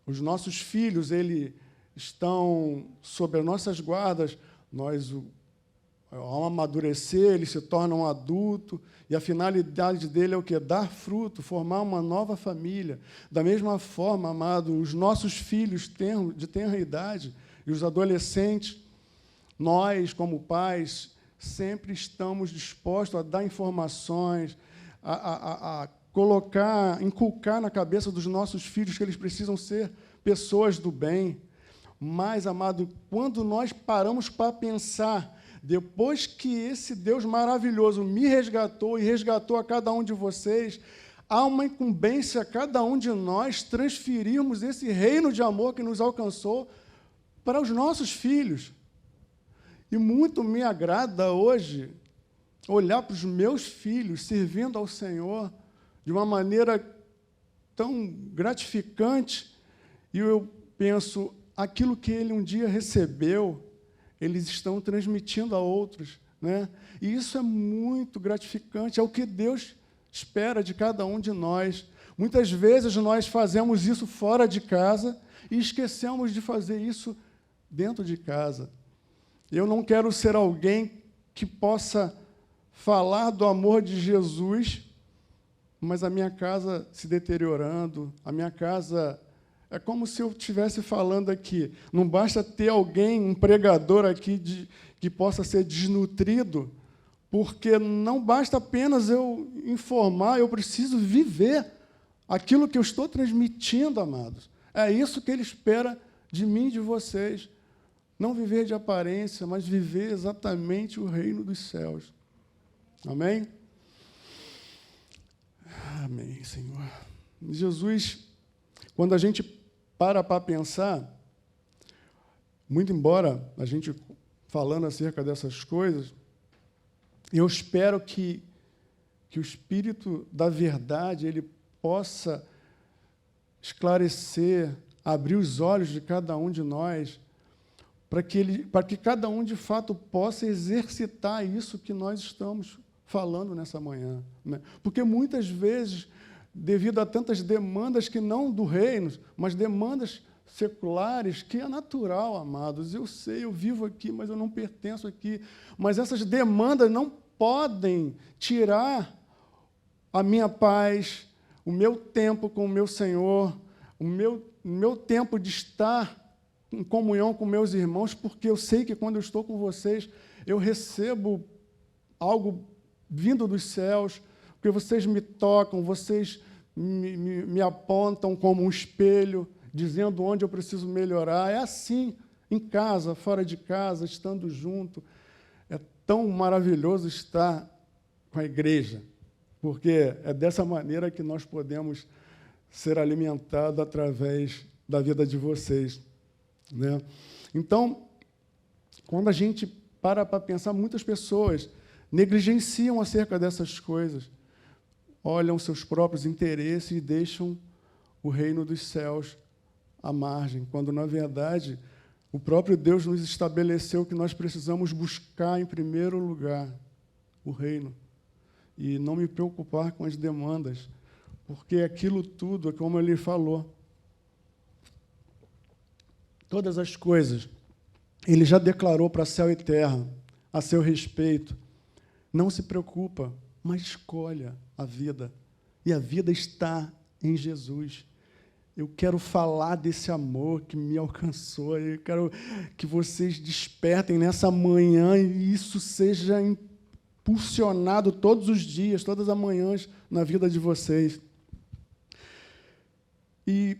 [SPEAKER 2] os nossos filhos estão sob as nossas guardas, ao amadurecer, ele se torna um adulto, e a finalidade dele é o quê? Dar fruto, formar uma nova família. Da mesma forma, amado, os nossos filhos de tenra idade e os adolescentes, nós, como pais, sempre estamos dispostos a dar informações, a inculcar na cabeça dos nossos filhos que eles precisam ser pessoas do bem. Mas, amado, quando nós paramos para pensar, depois que esse Deus maravilhoso me resgatou e resgatou a cada um de vocês, há uma incumbência a cada um de nós transferirmos esse reino de amor que nos alcançou para os nossos filhos. E muito me agrada hoje olhar para os meus filhos servindo ao Senhor de uma maneira tão gratificante, e eu penso, aquilo que ele um dia recebeu, eles estão transmitindo a outros, né? E isso é muito gratificante, é o que Deus espera de cada um de nós. Muitas vezes nós fazemos isso fora de casa e esquecemos de fazer isso dentro de casa. Eu não quero ser alguém que possa falar do amor de Jesus, mas a minha casa se deteriorando, a minha casa... É como se eu estivesse falando aqui. Não basta ter alguém, um pregador aqui, que possa ser desnutrido, porque não basta apenas eu informar, eu preciso viver aquilo que eu estou transmitindo, amados. É isso que ele espera de mim e de vocês. Não viver de aparência, mas viver exatamente o reino dos céus. Amém? Amém, Senhor. Jesus, quando a gente para pensar, muito embora a gente falando acerca dessas coisas, eu espero que o Espírito da verdade ele possa esclarecer, abrir os olhos de cada um de nós, para que cada um, de fato, possa exercitar isso que nós estamos falando nessa manhã, né? Porque muitas vezes, devido a tantas demandas que não do reino, mas demandas seculares, que é natural, amados. Eu sei, eu vivo aqui, mas eu não pertenço aqui. Mas essas demandas não podem tirar a minha paz, o meu tempo com o meu Senhor, o meu tempo de estar em comunhão com meus irmãos, porque eu sei que quando eu estou com vocês, eu recebo algo vindo dos céus, porque vocês me tocam, vocês me apontam como um espelho, dizendo onde eu preciso melhorar. É assim, em casa, fora de casa, estando junto. É tão maravilhoso estar com a igreja, porque é dessa maneira que nós podemos ser alimentados através da vida de vocês, né? Então, quando a gente para pensar, muitas pessoas negligenciam acerca dessas coisas, olham seus próprios interesses e deixam o reino dos céus à margem, quando, na verdade, o próprio Deus nos estabeleceu que nós precisamos buscar, em primeiro lugar, o reino, e não me preocupar com as demandas, porque aquilo tudo é como ele falou. Todas as coisas, ele já declarou para céu e terra a seu respeito. Não se preocupa, mas escolha a vida. E a vida está em Jesus. Eu quero falar desse amor que me alcançou. Eu quero que vocês despertem nessa manhã e isso seja impulsionado todos os dias, todas as manhãs na vida de vocês. E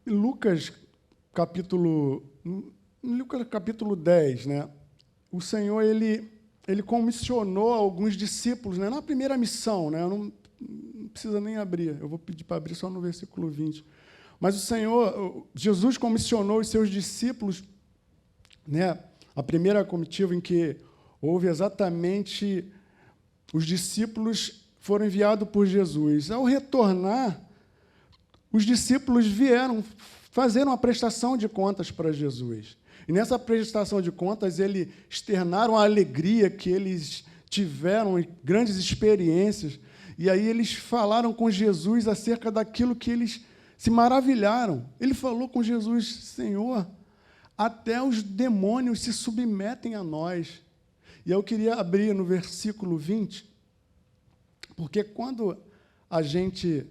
[SPEAKER 2] Lucas capítulo 10, né? O Senhor ele comissionou alguns discípulos, né, na primeira missão, né? Não precisa nem abrir, eu vou pedir para abrir só no versículo 20. Mas Jesus comissionou os seus discípulos né, a primeira comitiva em que houve exatamente os discípulos foram enviados por Jesus. Ao retornar, os discípulos fazeram a prestação de contas para Jesus. E nessa prestação de contas, eles externaram a alegria que eles tiveram, grandes experiências, e aí eles falaram com Jesus acerca daquilo que eles se maravilharam. Ele falou com Jesus: Senhor, até os demônios se submetem a nós. E eu queria abrir no versículo 20, porque quando a gente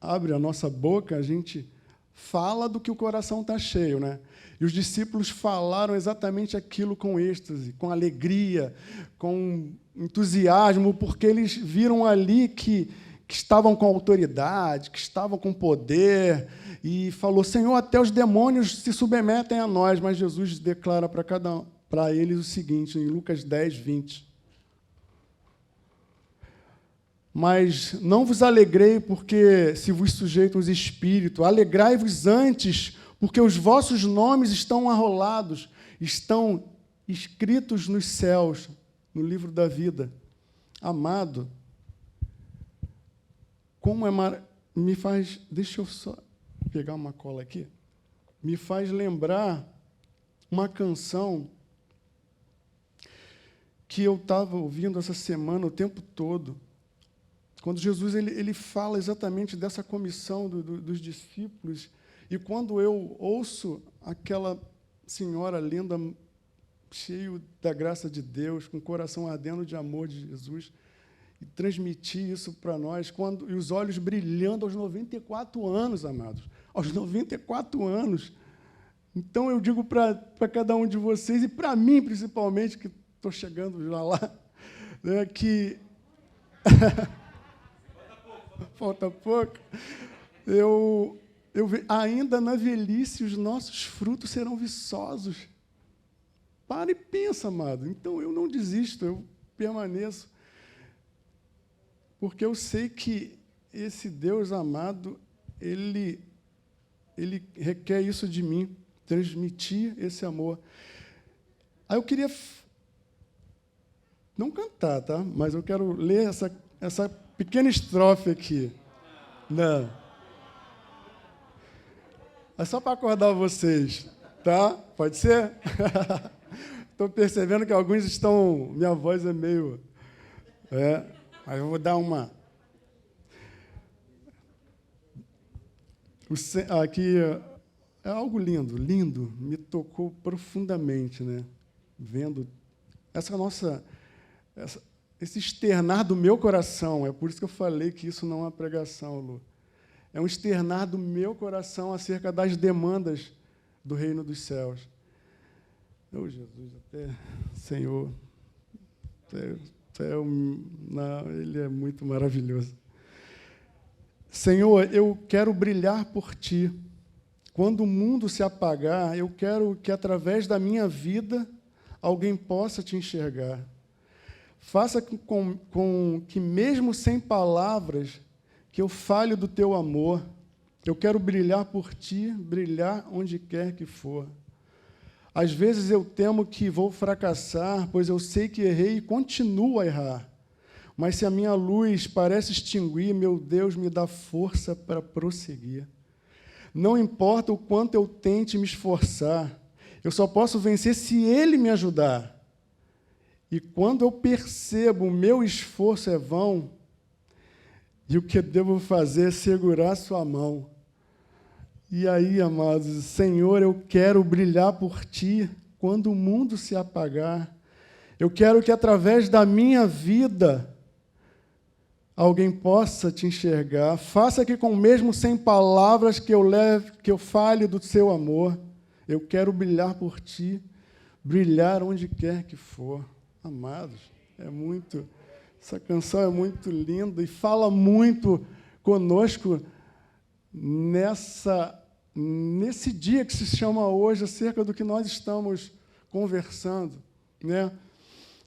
[SPEAKER 2] abre a nossa boca, a gente fala do que o coração está cheio, né? E os discípulos falaram exatamente aquilo com êxtase, com alegria, com entusiasmo, porque eles viram ali que estavam com autoridade, que estavam com poder, e falou: Senhor, até os demônios se submetem a nós. Mas Jesus declara para eles o seguinte, em Lucas 10, 20. Mas não vos alegrei porque se vos sujeitam os espíritos, alegrai-vos antes, porque os vossos nomes estão arrolados, estão escritos nos céus, no livro da vida. Amado, como me faz... Deixa eu só pegar uma cola aqui. Me faz lembrar uma canção que eu estava ouvindo essa semana o tempo todo, quando Jesus ele fala exatamente dessa comissão dos discípulos, e quando eu ouço aquela senhora linda, cheio da graça de Deus, com o coração ardendo de amor de Jesus, e transmitir isso para nós, e os olhos brilhando aos 94 anos, amados, aos 94 anos. Então, eu digo para cada um de vocês, e para mim, principalmente, que estou chegando já lá, né, que... Falta pouco. Ainda na velhice, os nossos frutos serão viçosos. Para e pensa, amado. Então, eu não desisto, eu permaneço. Porque eu sei que esse Deus amado, Ele requer isso de mim, transmitir esse amor. Aí eu queria não cantar, tá? Mas eu quero ler essa pequena estrofe aqui. Não. É só para acordar vocês, tá? Pode ser? Estou percebendo que alguns estão... Minha voz é meio... mas eu vou dar uma... Aqui é algo lindo, lindo. Me tocou profundamente, né? Vendo esse externar do meu coração. É por isso que eu falei que isso não é uma pregação, Lu. É um externar do meu coração acerca das demandas do reino dos céus. Oh, Jesus, Senhor, Ele é muito maravilhoso. Senhor, eu quero brilhar por Ti. Quando o mundo se apagar, eu quero que, através da minha vida, alguém possa Te enxergar. Faça com que, mesmo sem palavras, que eu fale do Teu amor. Eu quero brilhar por Ti, brilhar onde quer que for. Às vezes eu temo que vou fracassar, pois eu sei que errei e continuo a errar. Mas se a minha luz parece extinguir, meu Deus me dá força para prosseguir. Não importa o quanto eu tente me esforçar, eu só posso vencer se Ele me ajudar. E quando eu percebo o meu esforço é vão, e o que devo fazer é segurar sua mão. E aí, amados, Senhor, eu quero brilhar por Ti quando o mundo se apagar. Eu quero que, através da minha vida, alguém possa Te enxergar. Faça que, mesmo sem palavras, que eu fale do Seu amor. Eu quero brilhar por Ti, brilhar onde quer que for. Amados, essa canção é muito linda e fala muito conosco nesse dia que se chama hoje, acerca do que nós estamos conversando, né?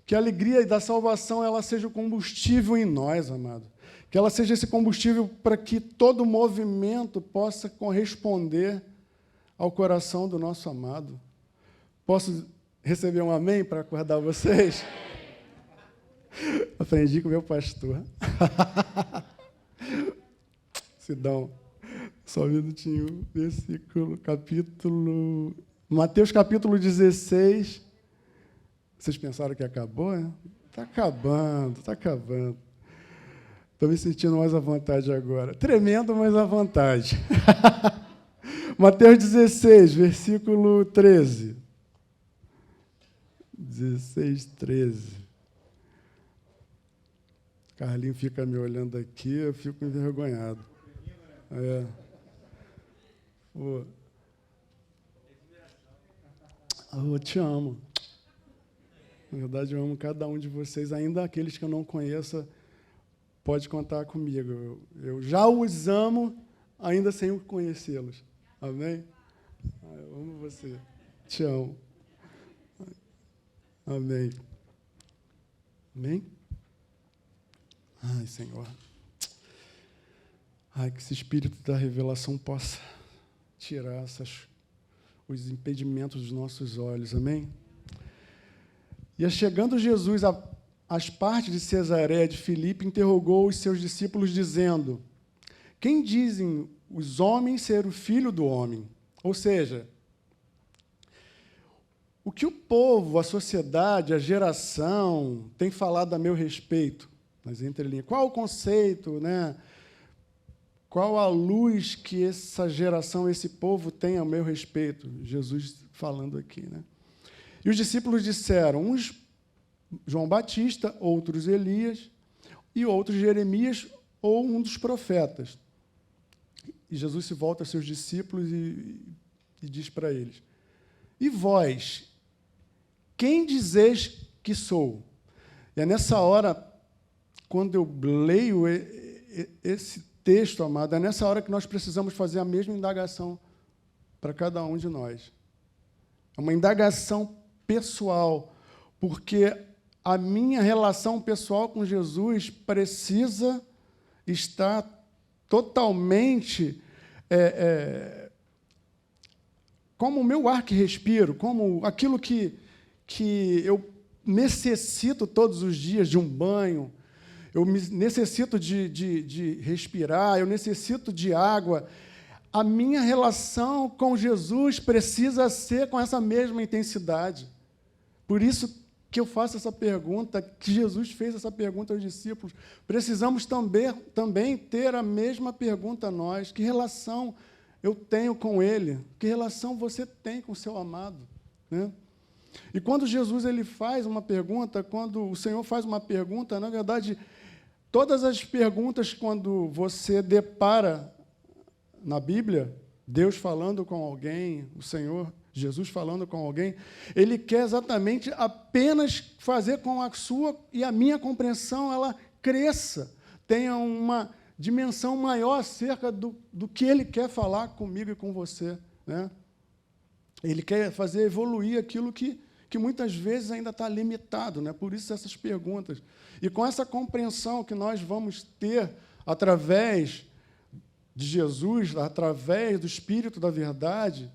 [SPEAKER 2] Que a alegria da salvação ela seja o combustível em nós, amado. Que ela seja esse combustível para que todo movimento possa corresponder ao coração do nosso amado. Posso receber um amém para acordar vocês? Aprendi com o meu pastor. Sidão, só um minutinho. Mateus capítulo 16. Vocês pensaram que acabou, né? Está acabando. Estou me sentindo mais à vontade agora. Tremendo, mas à vontade. Mateus 16, versículo 13. 16, 13. Carlinho fica me olhando aqui, eu fico envergonhado. Eu te amo. Na verdade, eu amo cada um de vocês, ainda aqueles que eu não conheço, pode contar comigo. Eu já os amo, ainda sem conhecê-los. Amém? Eu amo você. Te amo. Amém. Amém? Ai, Senhor. Ai, que esse espírito da revelação possa tirar os impedimentos dos nossos olhos. Amém? E chegando Jesus às partes de Cesareia de Filipe, interrogou os seus discípulos, dizendo: quem dizem os homens ser o filho do homem? Ou seja, o que o povo, a sociedade, a geração tem falado a meu respeito? Nas entrelinhas. Qual o conceito, né? Qual a luz que essa geração, esse povo tem a meu respeito? Jesus falando aqui, né? E os discípulos disseram, uns João Batista, outros Elias, e outros Jeremias, ou um dos profetas. E Jesus se volta a seus discípulos e diz para eles: e vós, quem dizeis que sou? E é nessa hora, quando eu leio esse texto, amado, é nessa hora que nós precisamos fazer a mesma indagação para cada um de nós. É uma indagação pessoal, porque a minha relação pessoal com Jesus precisa estar totalmente como o meu ar que respiro, como aquilo que eu necessito todos os dias de um banho, eu necessito de respirar, eu necessito de água. A minha relação com Jesus precisa ser com essa mesma intensidade. Por isso que eu faço essa pergunta, que Jesus fez essa pergunta aos discípulos. Precisamos também ter a mesma pergunta a nós. Que relação eu tenho com Ele? Que relação você tem com o seu amado? Né? E quando Jesus ele faz uma pergunta, quando o Senhor faz uma pergunta, na verdade, todas as perguntas, quando você depara na Bíblia, Deus falando com alguém, o Senhor, Jesus falando com alguém, Ele quer exatamente apenas fazer com a sua e a minha compreensão ela cresça, tenha uma dimensão maior acerca do que Ele quer falar comigo e com você. Né? Ele quer fazer evoluir aquilo que muitas vezes ainda está limitado, né? Por isso essas perguntas. E com essa compreensão que nós vamos ter através de Jesus, através do Espírito da verdade,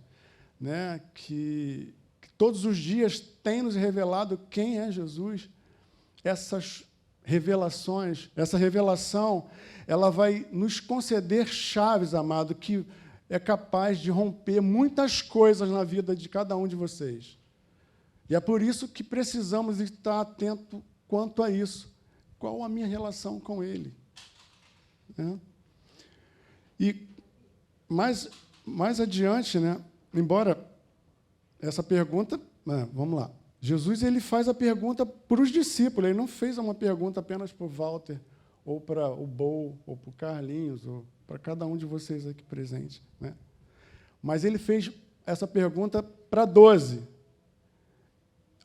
[SPEAKER 2] né? que todos os dias tem nos revelado quem é Jesus, essas revelações, essa revelação, ela vai nos conceder chaves, amado, que é capaz de romper muitas coisas na vida de cada um de vocês. E é por isso que precisamos estar atentos quanto a isso. Qual a minha relação com Ele? Né? E mais adiante, né, embora essa pergunta... vamos lá. Jesus ele faz a pergunta para os discípulos. Ele não fez uma pergunta apenas para o Walter, ou para o Bo, ou para o Carlinhos, ou para cada um de vocês aqui presentes. Né? Mas ele fez essa pergunta para 12.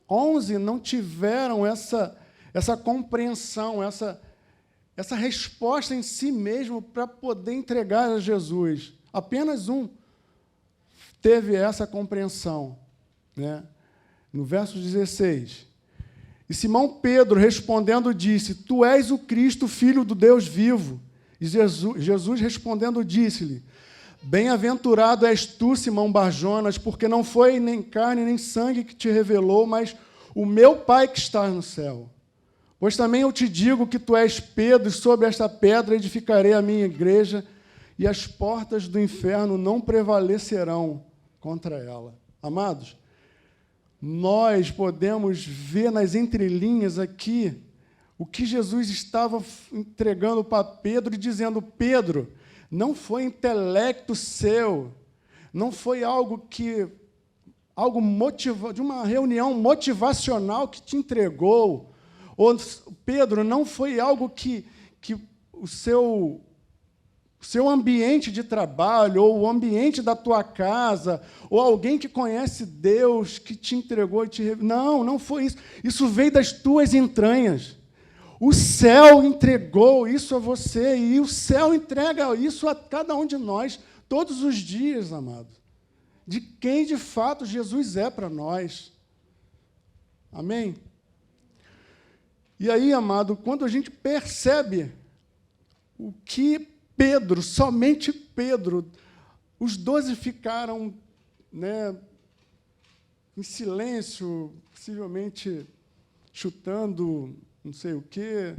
[SPEAKER 2] 11 não tiveram essa compreensão, essa resposta em si mesmo para poder entregar a Jesus. Apenas um teve essa compreensão. Né? No verso 16. E Simão Pedro, respondendo, disse: Tu és o Cristo, Filho do Deus vivo. E Jesus respondendo, disse-lhe: Bem-aventurado és tu, Simão Barjonas, porque não foi nem carne nem sangue que te revelou, mas o meu Pai que está no céu. Pois também eu te digo que tu és Pedro, e sobre esta pedra edificarei a minha igreja, e as portas do inferno não prevalecerão contra ela. Amados, nós podemos ver nas entrelinhas aqui o que Jesus estava entregando para Pedro e dizendo: Pedro, não foi intelecto seu, não foi algo de uma reunião motivacional que te entregou. Ou, Pedro, não foi algo que o seu ambiente de trabalho, ou o ambiente da tua casa, ou alguém que conhece Deus, que te entregou e te revelou. Não foi isso. Isso veio das tuas entranhas. O céu entregou isso a você, e o céu entrega isso a cada um de nós, todos os dias, amado. De quem, de fato, Jesus é para nós. Amém? E aí, amado, quando a gente percebe o que Pedro, somente Pedro, os 12 ficaram, em silêncio, possivelmente chutando não sei o quê,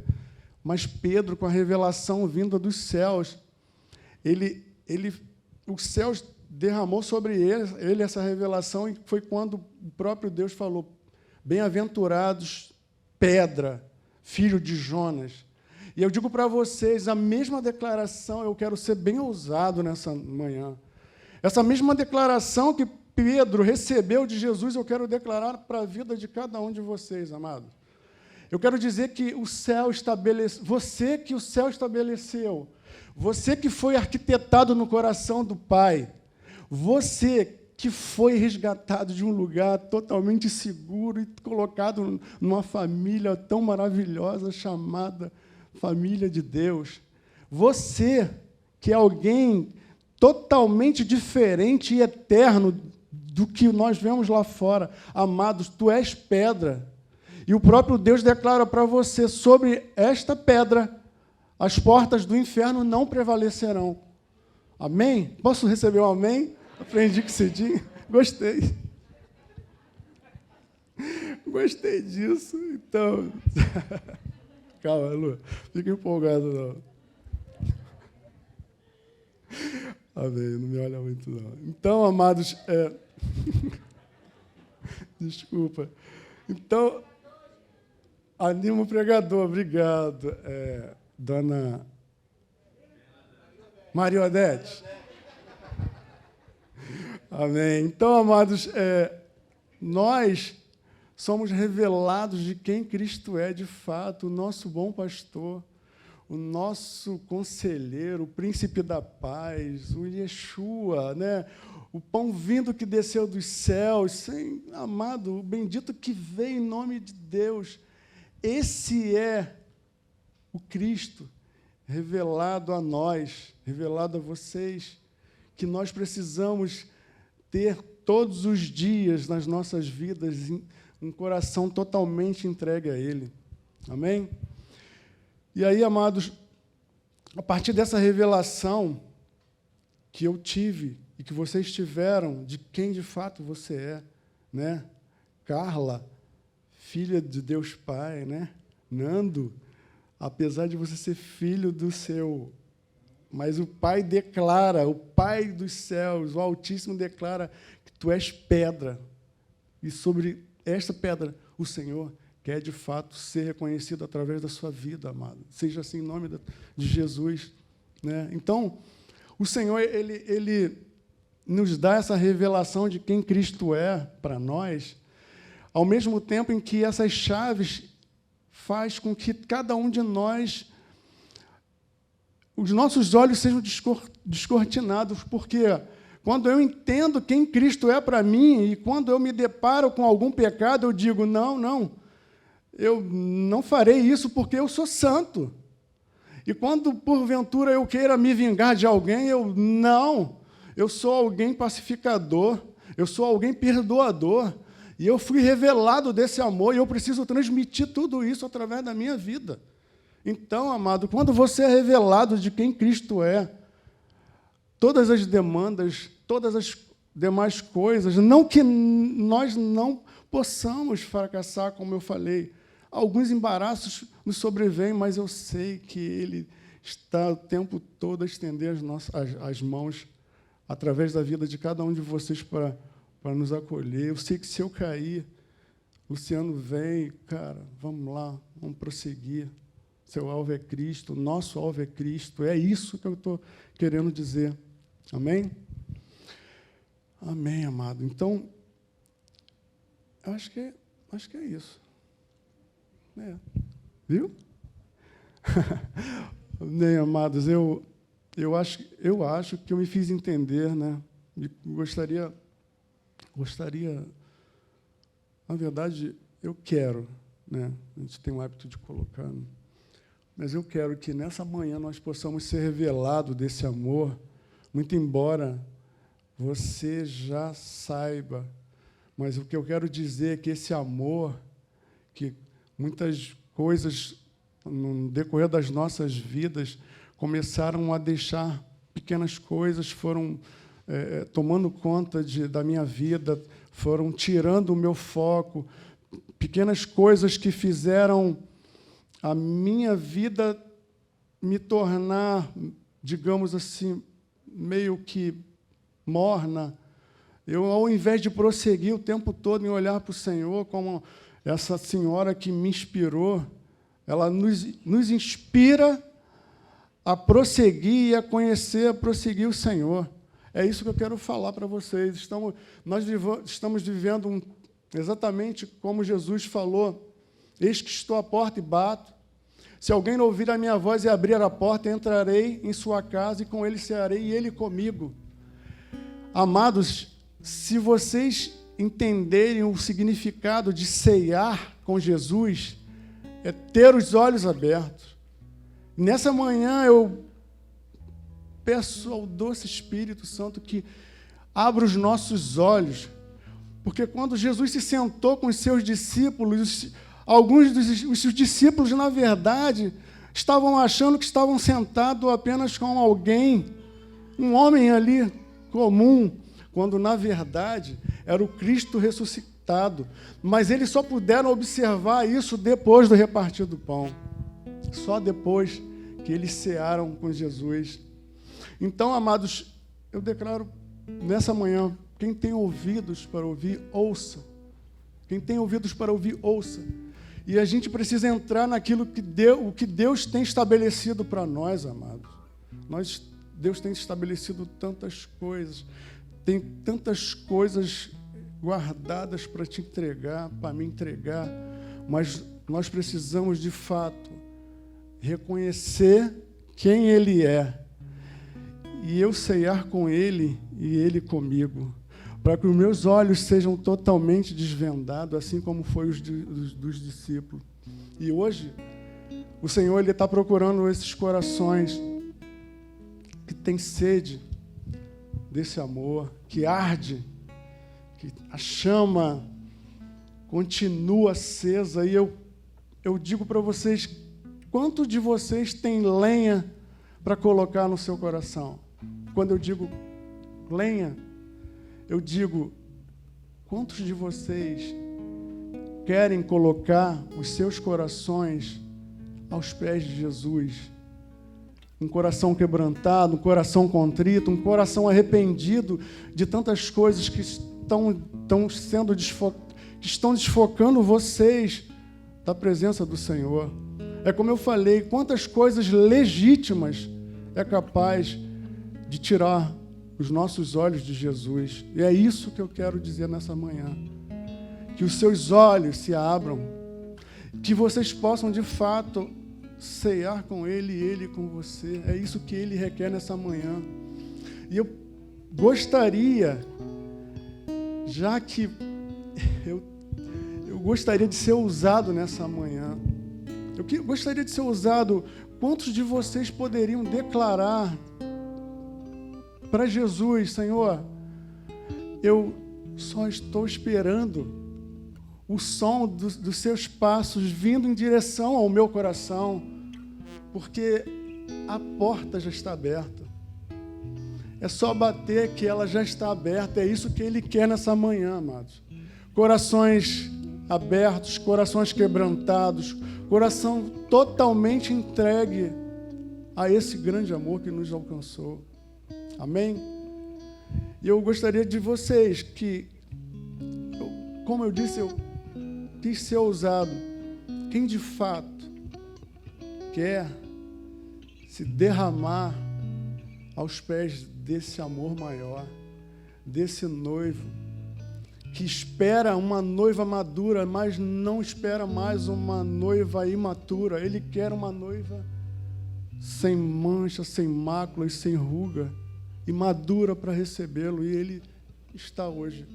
[SPEAKER 2] mas Pedro, com a revelação vinda dos céus, os céus derramou sobre ele essa revelação, e foi quando o próprio Deus falou: bem-aventurados Pedra, filho de Jonas. E eu digo para vocês, a mesma declaração, eu quero ser bem ousado nessa manhã. Essa mesma declaração que Pedro recebeu de Jesus, eu quero declarar para a vida de cada um de vocês, amados. Eu quero dizer que o céu estabeleceu, você que o céu estabeleceu, você que foi arquitetado no coração do Pai, você que foi resgatado de um lugar totalmente seguro e colocado numa família tão maravilhosa chamada família de Deus. Você que é alguém totalmente diferente e eterno do que nós vemos lá fora. Amados, tu és pedra. E o próprio Deus declara para você: sobre esta pedra, as portas do inferno não prevalecerão. Amém? Posso receber um amém? Aprendi com cedinho. Gostei. Gostei disso. Então, calma, Lu. Fica empolgado, não. Amém. Não me olha muito, não. Então, amados, desculpa. Então, anima o pregador. Obrigado. Dona Maria Odete. Amém. Então, amados, nós somos revelados de quem Cristo é de fato, o nosso bom pastor, o nosso conselheiro, o príncipe da paz, o Yeshua, o pão vindo que desceu dos céus, amado, o bendito que veio em nome de Deus. Esse é o Cristo revelado a nós, revelado a vocês, que nós precisamos ter todos os dias nas nossas vidas um coração totalmente entregue a Ele. Amém? E aí, amados, a partir dessa revelação que eu tive e que vocês tiveram de quem de fato você é, Carla, filha de Deus Pai, Nando, apesar de você ser filho do seu, mas o Pai declara, o Pai dos céus, o Altíssimo declara que tu és pedra, e sobre esta pedra o Senhor quer, de fato, ser reconhecido através da sua vida, amado. Seja assim em nome de Jesus. Então, o Senhor, Ele nos dá essa revelação de quem Cristo é para nós, ao mesmo tempo em que essas chaves faz com que cada um de nós, os nossos olhos sejam descortinados, porque quando eu entendo quem Cristo é para mim e quando eu me deparo com algum pecado, eu digo: não, eu não farei isso porque eu sou santo. E quando, porventura, eu queira me vingar de alguém, eu sou alguém pacificador, eu sou alguém perdoador, e eu fui revelado desse amor, e eu preciso transmitir tudo isso através da minha vida. Então, amado, quando você é revelado de quem Cristo é, todas as demandas, todas as demais coisas. Não que nós não possamos fracassar, como eu falei. Alguns embaraços nos sobrevêm, mas eu sei que Ele está o tempo todo a estender as mãos através da vida de cada um de vocês para nos acolher. Eu sei que se eu cair, Luciano vem, cara, vamos lá, vamos prosseguir. Seu alvo é Cristo, nosso alvo é Cristo. É isso que eu estou querendo dizer. Amém? Amém, amado. Então, eu acho que é isso. Viu? Bem, amados, eu acho que eu me fiz entender, né? E gostaria, na verdade, eu quero, né? A gente tem o hábito de colocar, né? Mas eu quero que nessa manhã nós possamos ser revelados desse amor, muito embora você já saiba, mas o que eu quero dizer é que esse amor, que muitas coisas no decorrer das nossas vidas começaram a deixar pequenas coisas, foram tomando conta da minha vida, foram tirando o meu foco, pequenas coisas que fizeram a minha vida me tornar, digamos assim, meio que morna. Eu, ao invés de prosseguir o tempo todo em olhar para o Senhor, como essa senhora que me inspirou, ela nos inspira a prosseguir e a conhecer, a prosseguir o Senhor. É isso que eu quero falar para vocês. Nós estamos vivendo exatamente como Jesus falou: eis que estou à porta e bato. Se alguém não ouvir a minha voz e abrir a porta, entrarei em sua casa e com ele cearei e ele comigo. Amados, se vocês entenderem o significado de ceiar com Jesus, é ter os olhos abertos. Nessa manhã eu peço ao doce Espírito Santo que abra os nossos olhos, porque quando Jesus se sentou com os seus discípulos, alguns dos seus discípulos, na verdade, estavam achando que estavam sentados apenas com alguém, um homem ali comum, quando, na verdade, era o Cristo ressuscitado. Mas eles só puderam observar isso depois do repartir do pão. Só depois que eles cearam com Jesus. Então, amados, eu declaro nessa manhã, quem tem ouvidos para ouvir, ouça. Quem tem ouvidos para ouvir, ouça. E a gente precisa entrar naquilo que Deus tem estabelecido para nós, amados. Deus tem estabelecido tantas coisas, tem tantas coisas guardadas para te entregar, para me entregar, mas nós precisamos, de fato, reconhecer quem Ele é, e eu ceiar com Ele e Ele comigo, para que os meus olhos sejam totalmente desvendados, assim como foi os dos discípulos. E hoje, o Senhor está procurando esses corações que têm sede desse amor, que arde, que a chama continua acesa. E eu digo para vocês, quantos de vocês têm lenha para colocar no seu coração? Quando eu digo lenha, eu digo, quantos de vocês querem colocar os seus corações aos pés de Jesus? Um coração quebrantado, um coração contrito, um coração arrependido de tantas coisas que estão desfocando vocês da presença do Senhor. É como eu falei, quantas coisas legítimas é capaz de tirar os nossos olhos de Jesus. E é isso que eu quero dizer nessa manhã. Que os seus olhos se abram, que vocês possam, de fato, ceiar com Ele e Ele com você. É isso que Ele requer nessa manhã. E eu gostaria, já que eu gostaria de ser ousado nessa manhã, eu gostaria de ser ousado, quantos de vocês poderiam declarar para Jesus: Senhor, eu só estou esperando o som dos seus passos vindo em direção ao meu coração, porque a porta já está aberta. É só bater que ela já está aberta. É isso que Ele quer nessa manhã, amados. Corações abertos, corações quebrantados, coração totalmente entregue a esse grande amor que nos alcançou. Amém? E eu gostaria de vocês que, como eu disse, eu quis ser ousado. Quem de fato quer se derramar aos pés desse amor maior, desse noivo, que espera uma noiva madura, mas não espera mais uma noiva imatura. Ele quer uma noiva sem mancha, sem mácula e sem ruga, e madura para recebê-lo. E Ele está hoje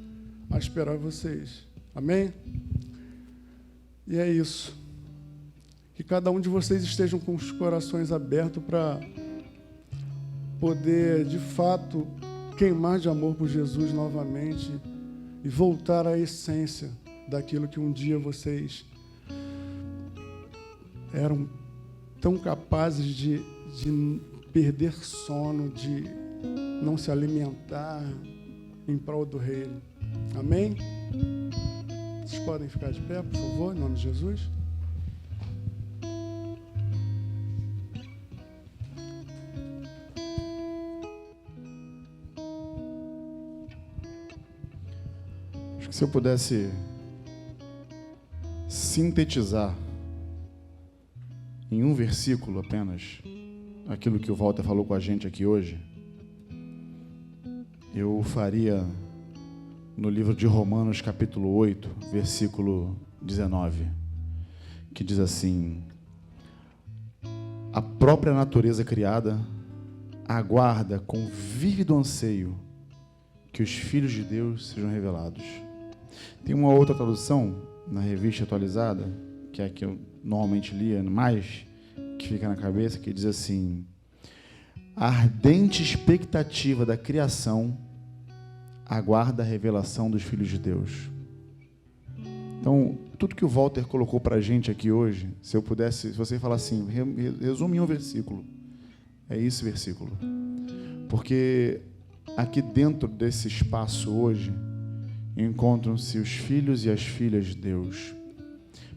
[SPEAKER 2] a esperar vocês. Amém? E é isso. Que cada um de vocês estejam com os corações abertos para poder, de fato, queimar de amor por Jesus novamente e voltar à essência daquilo que um dia vocês eram tão capazes de perder sono, de não se alimentar em prol do reino. Amém? Vocês podem ficar de pé, por favor, em nome de Jesus?
[SPEAKER 1] Se eu pudesse sintetizar em um versículo apenas aquilo que o Walter falou com a gente aqui hoje, eu faria no livro de Romanos, capítulo 8, versículo 19, que diz assim: a própria natureza criada aguarda com vívido anseio que os filhos de Deus sejam revelados. Tem uma outra tradução na revista atualizada, que é a que eu normalmente lia mais, que fica na cabeça, que diz assim: a ardente expectativa da criação aguarda a revelação dos filhos de Deus. Então, tudo que o Walter colocou para a gente aqui hoje, se você falar assim, resume em um versículo, é esse versículo. Porque aqui dentro desse espaço hoje, encontram-se os filhos e as filhas de Deus,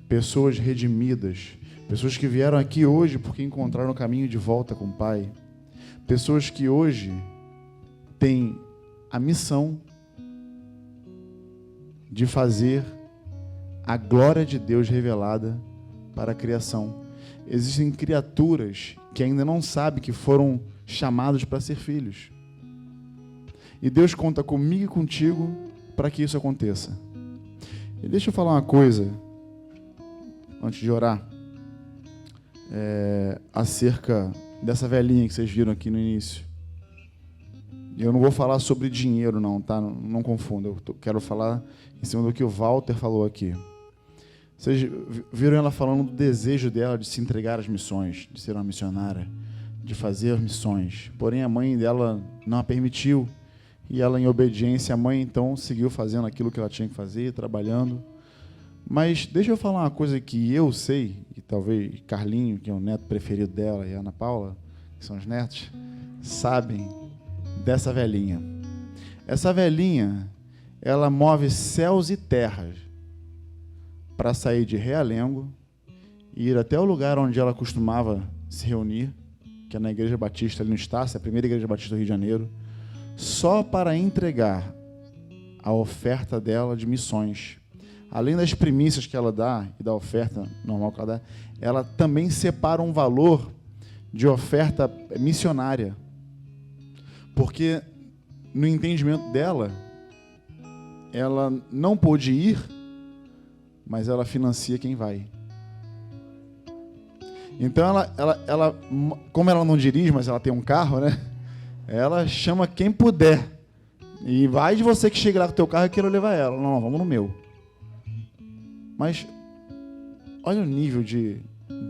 [SPEAKER 1] pessoas redimidas, pessoas que vieram aqui hoje porque encontraram o caminho de volta com o Pai, pessoas que hoje têm a missão de fazer a glória de Deus revelada para a criação. Existem criaturas que ainda não sabem que foram chamados para ser filhos. E Deus conta comigo e contigo para que isso aconteça. E deixa eu falar uma coisa, antes de orar, acerca dessa velhinha que vocês viram aqui no início. Eu não vou falar sobre dinheiro não, tá? Não confunda, eu quero falar em cima do que o Walter falou aqui. Vocês viram ela falando do desejo dela de se entregar às missões, de ser uma missionária, de fazer as missões. Porém, a mãe dela não a permitiu. E ela, em obediência à mãe, então, seguiu fazendo aquilo que ela tinha que fazer, trabalhando. Mas deixa eu falar uma coisa que eu sei, e talvez Carlinho, que é o neto preferido dela, e a Ana Paula, que são os netos, sabem dessa velhinha. Essa velhinha, ela move céus e terras para sair de Realengo e ir até o lugar onde ela costumava se reunir, que é na Igreja Batista, ali no Estácio, a primeira Igreja Batista do Rio de Janeiro, só para entregar a oferta dela de missões. Além das primícias que ela dá e da oferta normal que ela dá, ela também separa um valor de oferta missionária. Porque, no entendimento dela, ela não pôde ir, mas ela financia quem vai. Então, ela, como ela não dirige, mas ela tem um carro, né? Ela chama quem puder. E vai de você que chega lá com o teu carro e queira levar ela. Não, vamos no meu. Mas olha o nível de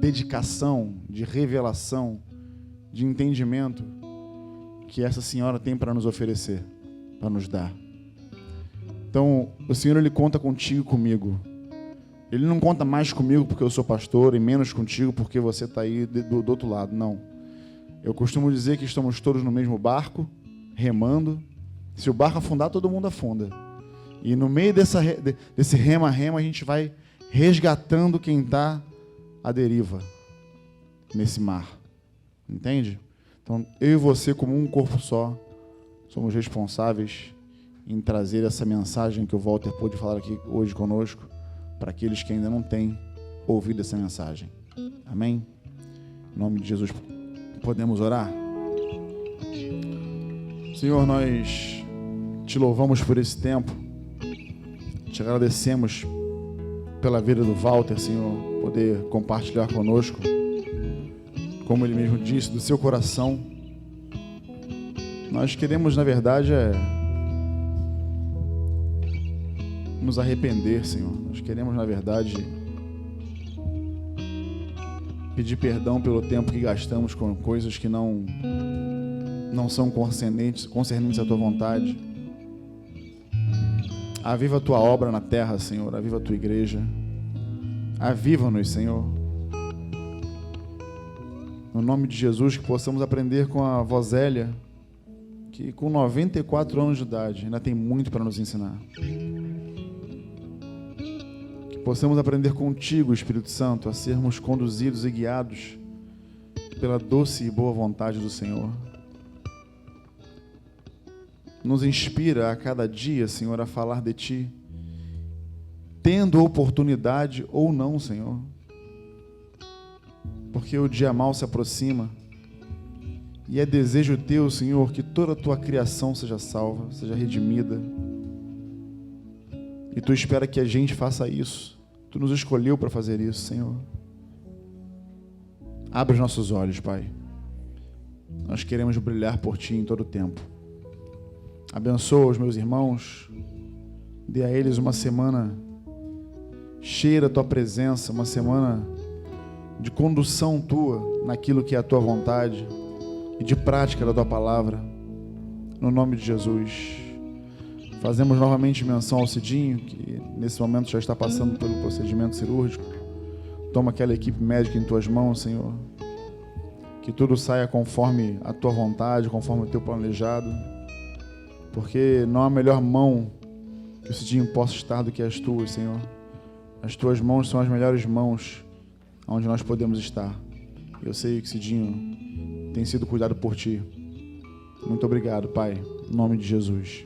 [SPEAKER 1] dedicação, de revelação, de entendimento que essa senhora tem para nos oferecer, para nos dar. Então, o Senhor, Ele conta contigo e comigo. Ele não conta mais comigo porque eu sou pastor e menos contigo porque você está aí do outro lado. Não. Eu costumo dizer que estamos todos no mesmo barco, remando. Se o barco afundar, todo mundo afunda. E no meio desse rema-rema, a gente vai resgatando quem está à deriva nesse mar. Entende? Então, eu e você, como um corpo só, somos responsáveis em trazer essa mensagem que o Walter pôde falar aqui hoje conosco, para aqueles que ainda não têm ouvido essa mensagem. Amém? Em nome de Jesus, podemos orar? Senhor, nós te louvamos por esse tempo, te agradecemos pela vida do Walter, Senhor, poder compartilhar conosco, como ele mesmo disse, do seu coração. Nós queremos, na verdade, nos arrepender, Senhor. Nós queremos, na verdade, pedir perdão pelo tempo que gastamos com coisas que não são concernentes à Tua vontade. Aviva a Tua obra na terra, Senhor. Aviva a Tua igreja. Aviva-nos, Senhor. No nome de Jesus, que possamos aprender com a avó Zélia, que com 94 anos de idade ainda tem muito para nos ensinar. Que possamos aprender contigo, Espírito Santo, a sermos conduzidos e guiados pela doce e boa vontade do Senhor. Nos inspira a cada dia, Senhor, a falar de Ti, tendo oportunidade ou não, Senhor. Porque o dia mau se aproxima e é desejo Teu, Senhor, que toda a Tua criação seja salva, seja redimida. E Tu espera que a gente faça isso. Tu nos escolheu para fazer isso, Senhor. Abre os nossos olhos, Pai. Nós queremos brilhar por Ti em todo o tempo. Abençoa os meus irmãos. Dê a eles uma semana cheia da Tua presença, uma semana de condução Tua naquilo que é a Tua vontade e de prática da Tua palavra. No nome de Jesus. Fazemos novamente menção ao Cidinho, que nesse momento já está passando pelo procedimento cirúrgico. Toma aquela equipe médica em Tuas mãos, Senhor. Que tudo saia conforme a Tua vontade, conforme o Teu planejado. Porque não há melhor mão que o Cidinho possa estar do que as Tuas, Senhor. As Tuas mãos são as melhores mãos onde nós podemos estar. Eu sei que Cidinho tem sido cuidado por Ti. Muito obrigado, Pai. Em nome de Jesus.